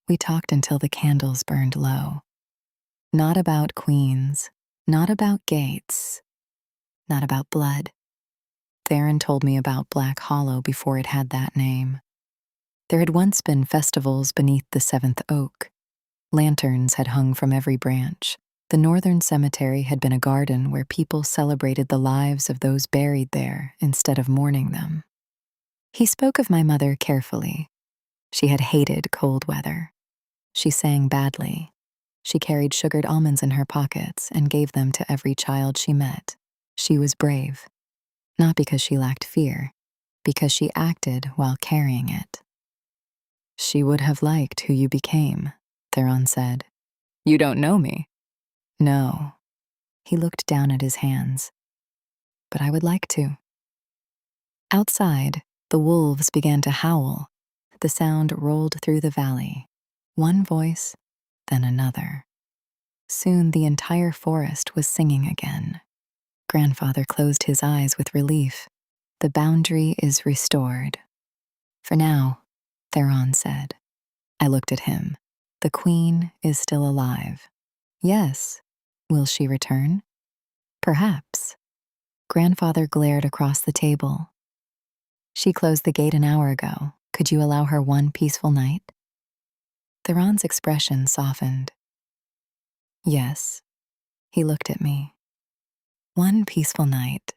We talked until the candles burned low. Not about queens, not about gates, not about blood. Theron told me about Black Hollow before it had that name. There had once been festivals beneath the seventh oak. Lanterns had hung from every branch. The northern cemetery had been a garden where people celebrated the lives of those buried there instead of mourning them. He spoke of my mother carefully. She had hated cold weather. She sang badly. She carried sugared almonds in her pockets and gave them to every child she met. She was brave. Not because she lacked fear, because she acted while carrying it. "She would have liked who you became," Theron said. "You don't know me." "No." He looked down at his hands. "But I would like to." Outside, the wolves began to howl. The sound rolled through the valley. One voice, then another. Soon the entire forest was singing again. Grandfather closed his eyes with relief. The boundary is restored. For now, Theron said. I looked at him. The queen is still alive. Yes. Will she return? Perhaps. Grandfather glared across the table. She closed the gate an hour ago. Could you allow her one peaceful night? Theron's expression softened. Yes. He looked at me. One peaceful night.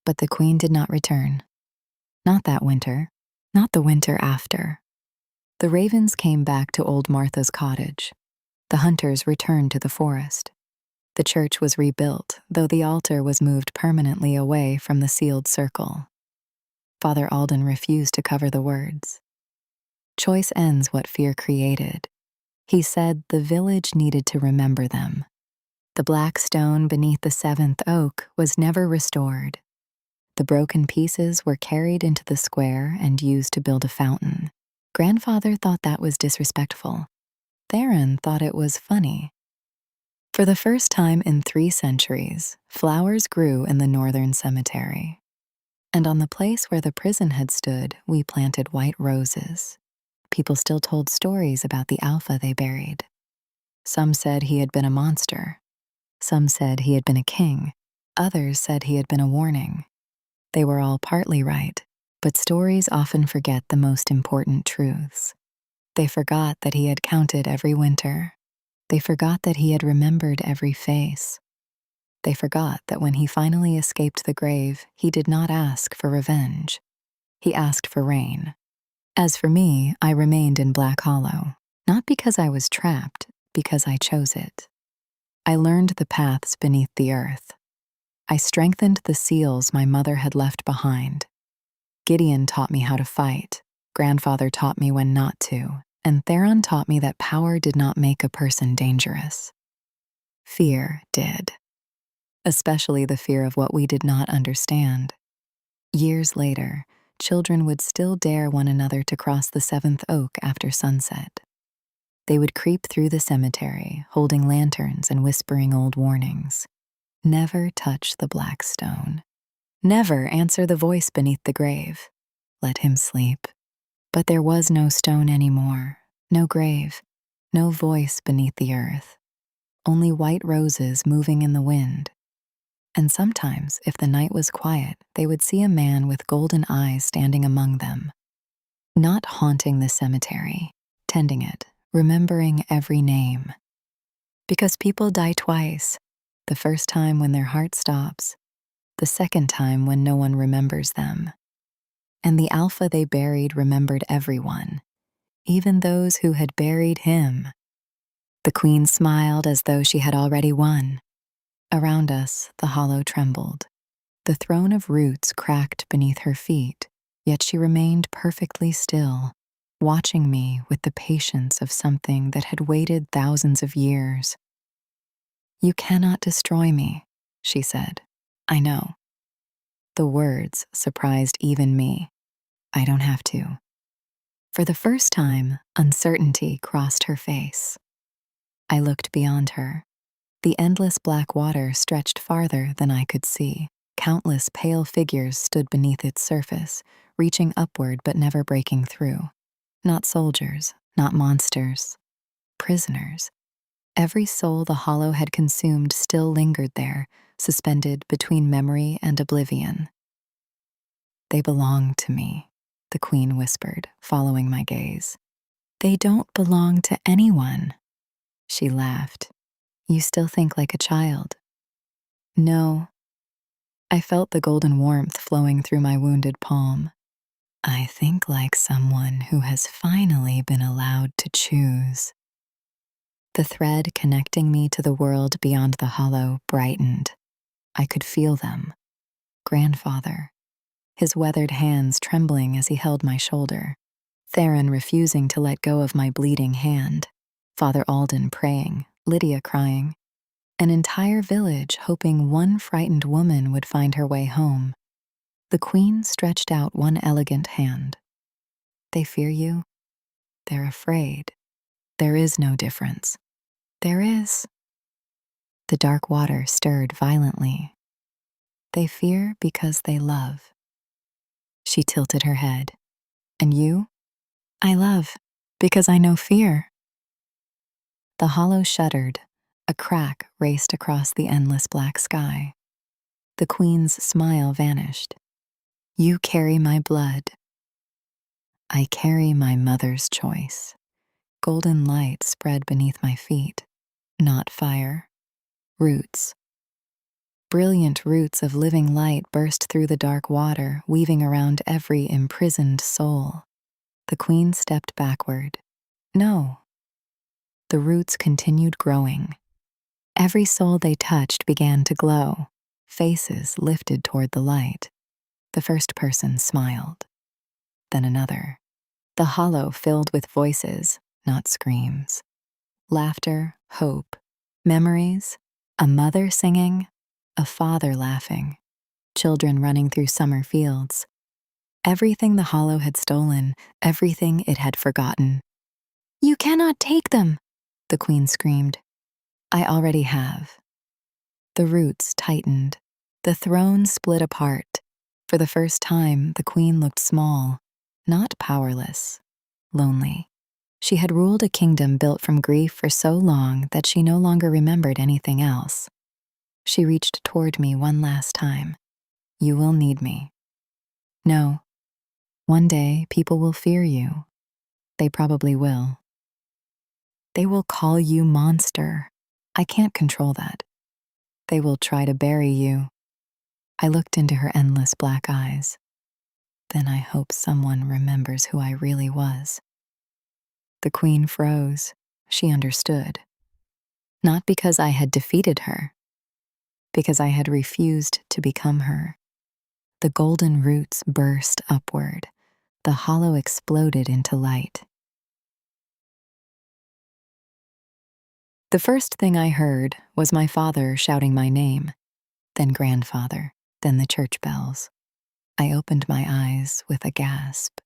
But the queen did not return. Not that winter. Not the winter after. The ravens came back to old Martha's cottage. The hunters returned to the forest. The church was rebuilt, though the altar was moved permanently away from the sealed circle. Father Alden refused to cover the words. Choice ends what fear created. He said the village needed to remember them. The black stone beneath the seventh oak was never restored. The broken pieces were carried into the square and used to build a fountain. Grandfather thought that was disrespectful. Theron thought it was funny. For the first time in 3 centuries, flowers grew in the northern cemetery. And on the place where the prison had stood, we planted white roses. People still told stories about the alpha they buried. Some said he had been a monster. Some said he had been a king. Others said he had been a warning. They were all partly right, but stories often forget the most important truths. They forgot that he had counted every winter. They forgot that he had remembered every face. They forgot that when he finally escaped the grave, he did not ask for revenge. He asked for rain. As for me, I remained in Black Hollow, not because I was trapped, because I chose it. I learned the paths beneath the earth. I strengthened the seals my mother had left behind. Gideon taught me how to fight. Grandfather taught me when not to. And Theron taught me that power did not make a person dangerous. Fear did. Especially the fear of what we did not understand. Years later, children would still dare one another to cross the seventh oak after sunset. They would creep through the cemetery, holding lanterns and whispering old warnings. Never touch the black stone. Never answer the voice beneath the grave. Let him sleep. But there was no stone anymore, no grave, no voice beneath the earth, only white roses moving in the wind. And sometimes, if the night was quiet, they would see a man with golden eyes standing among them, not haunting the cemetery, tending it, remembering every name. Because people die twice, the first time when their heart stops, the second time when no one remembers them. And the alpha they buried remembered everyone, even those who had buried him. The queen smiled as though she had already won. Around us, the hollow trembled. The throne of roots cracked beneath her feet, yet she remained perfectly still, watching me with the patience of something that had waited thousands of years. You cannot destroy me, she said. I know. The words surprised even me. I don't have to. For the first time, uncertainty crossed her face. I looked beyond her. The endless black water stretched farther than I could see. Countless pale figures stood beneath its surface, reaching upward but never breaking through. Not soldiers, not monsters. Prisoners. Every soul the hollow had consumed still lingered there, suspended between memory and oblivion. They belong to me, the queen whispered, following my gaze. They don't belong to anyone. She laughed. You still think like a child. No. I felt the golden warmth flowing through my wounded palm. I think like someone who has finally been allowed to choose. The thread connecting me to the world beyond the hollow brightened. I could feel them. Grandfather, his weathered hands trembling as he held my shoulder. Theron refusing to let go of my bleeding hand. Father Alden praying, Lydia crying. An entire village hoping one frightened woman would find her way home. The queen stretched out one elegant hand. They fear you. They're afraid. There is no difference. There is. The dark water stirred violently. They fear because they love. She tilted her head. And you? I love, because I know fear. The hollow shuddered. A crack raced across the endless black sky. The queen's smile vanished. You carry my blood. I carry my mother's choice. Golden light spread beneath my feet. Not fire. Roots. Brilliant roots of living light burst through the dark water, weaving around every imprisoned soul. The queen stepped backward. No. The roots continued growing. Every soul they touched began to glow. Faces lifted toward the light. The first person smiled. Then another. The hollow filled with voices, not screams. Laughter, hope, memories, a mother singing, a father laughing, children running through summer fields. Everything the hollow had stolen, everything it had forgotten. You cannot take them, the queen screamed. I already have. The roots tightened. The throne split apart. For the first time, the queen looked small, not powerless, lonely. She had ruled a kingdom built from grief for so long that she no longer remembered anything else. She reached toward me one last time. You will need me. No. One day, people will fear you. They probably will. They will call you monster. I can't control that. They will try to bury you. I looked into her endless black eyes. Then I hope someone remembers who I really was. The queen froze. She understood. Not because I had defeated her, because I had refused to become her. The golden roots burst upward. The hollow exploded into light. The first thing I heard was my father shouting my name, then grandfather, then the church bells. I opened my eyes with a gasp.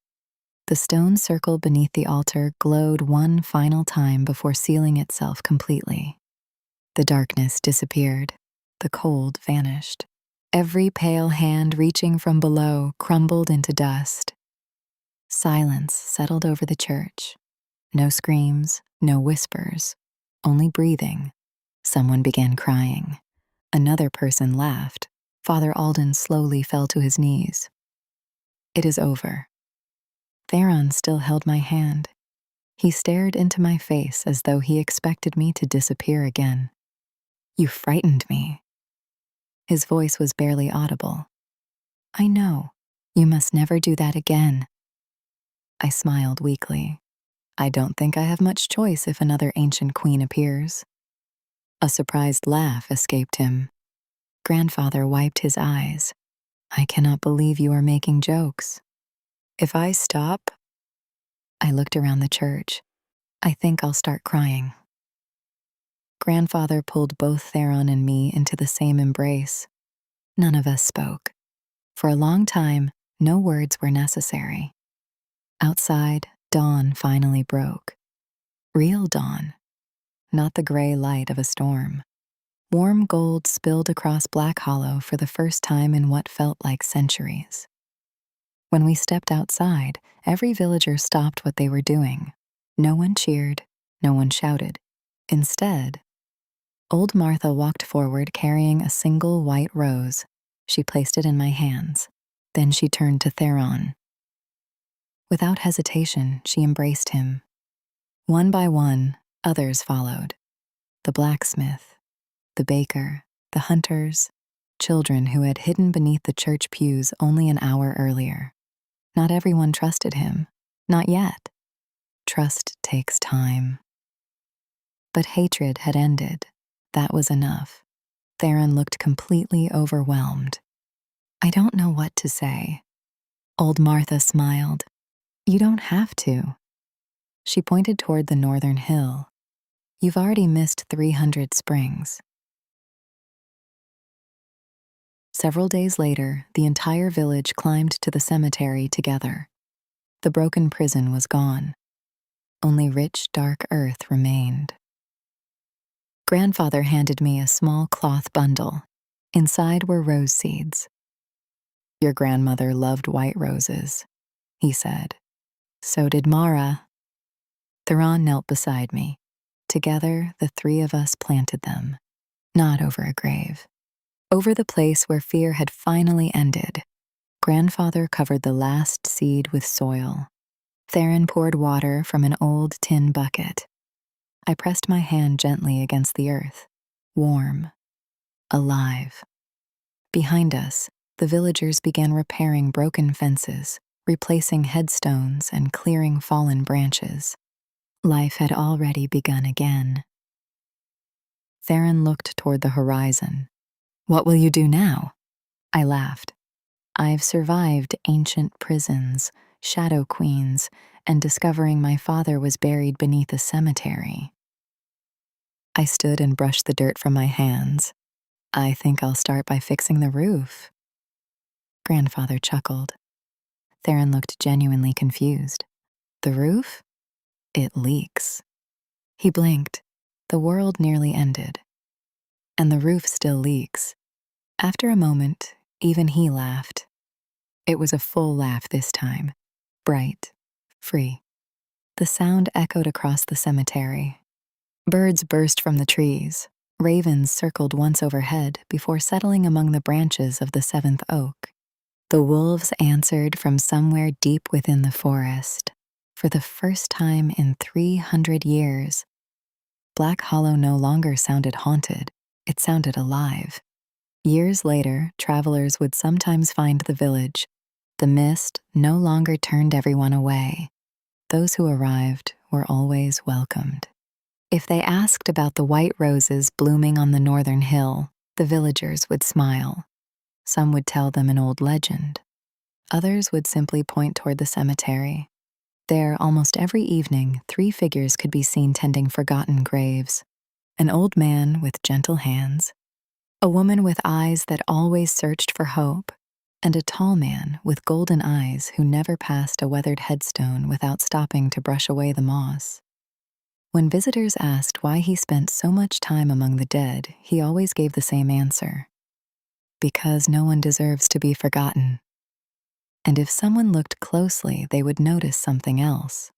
The stone circle beneath the altar glowed one final time before sealing itself completely. The darkness disappeared. The cold vanished. Every pale hand reaching from below crumbled into dust. Silence settled over the church. No screams, no whispers, only breathing. Someone began crying. Another person laughed. Father Alden slowly fell to his knees. It is over. Theron still held my hand. He stared into my face as though he expected me to disappear again. You frightened me. His voice was barely audible. I know. You must never do that again. I smiled weakly. I don't think I have much choice if another ancient queen appears. A surprised laugh escaped him. Grandfather wiped his eyes. I cannot believe you are making jokes. If I stop, I looked around the church. I think I'll start crying. Grandfather pulled both Theron and me into the same embrace. None of us spoke. For a long time, no words were necessary. Outside, dawn finally broke. Real dawn, not the gray light of a storm. Warm gold spilled across Black Hollow for the first time in what felt like centuries. When we stepped outside, every villager stopped what they were doing. No one cheered, no one shouted. Instead, old Martha walked forward carrying a single white rose. She placed it in my hands. Then she turned to Theron. Without hesitation, she embraced him. One by one, others followed. The blacksmith, the baker, the hunters, children who had hidden beneath the church pews only an hour earlier. Not everyone trusted him. Not yet. Trust takes time. But hatred had ended. That was enough. Theron looked completely overwhelmed. I don't know what to say. Old Martha smiled. You don't have to. She pointed toward the northern hill. You've already missed 300 springs. Several days later, the entire village climbed to the cemetery together. The broken prison was gone. Only rich, dark earth remained. Grandfather handed me a small cloth bundle. Inside were rose seeds. Your grandmother loved white roses, he said. So did Mara. Theron knelt beside me. Together, the three of us planted them, not over a grave. Over the place where fear had finally ended. Grandfather covered the last seed with soil. Theron poured water from an old tin bucket. I pressed my hand gently against the earth, warm, alive. Behind us, the villagers began repairing broken fences, replacing headstones, and clearing fallen branches. Life had already begun again. Theron looked toward the horizon. What will you do now? I laughed. I've survived ancient prisons, shadow queens, and discovering my father was buried beneath a cemetery. I stood and brushed the dirt from my hands. I think I'll start by fixing the roof. Grandfather chuckled. Theron looked genuinely confused. The roof? It leaks. He blinked. The world nearly ended. And the roof still leaks. After a moment, even he laughed. It was a full laugh this time. Bright, free. The sound echoed across the cemetery. Birds burst from the trees. Ravens circled once overhead before settling among the branches of the seventh oak. The wolves answered from somewhere deep within the forest. For the first time in 300 years, Black Hollow no longer sounded haunted. It sounded alive. Years later, travelers would sometimes find the village. The mist no longer turned everyone away. Those who arrived were always welcomed. If they asked about the white roses blooming on the northern hill, the villagers would smile. Some would tell them an old legend. Others would simply point toward the cemetery. There, almost every evening, 3 figures could be seen tending forgotten graves. An old man with gentle hands, a woman with eyes that always searched for hope, and a tall man with golden eyes who never passed a weathered headstone without stopping to brush away the moss. When visitors asked why he spent so much time among the dead, he always gave the same answer. Because no one deserves to be forgotten. And if someone looked closely, they would notice something else.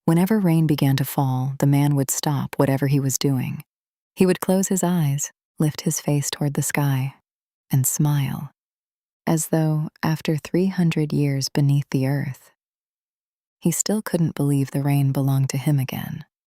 Whenever rain began to fall, the man would stop whatever he was doing. He would close his eyes, lift his face toward the sky, and smile, as though, after 300 years beneath the earth, he still couldn't believe the rain belonged to him again.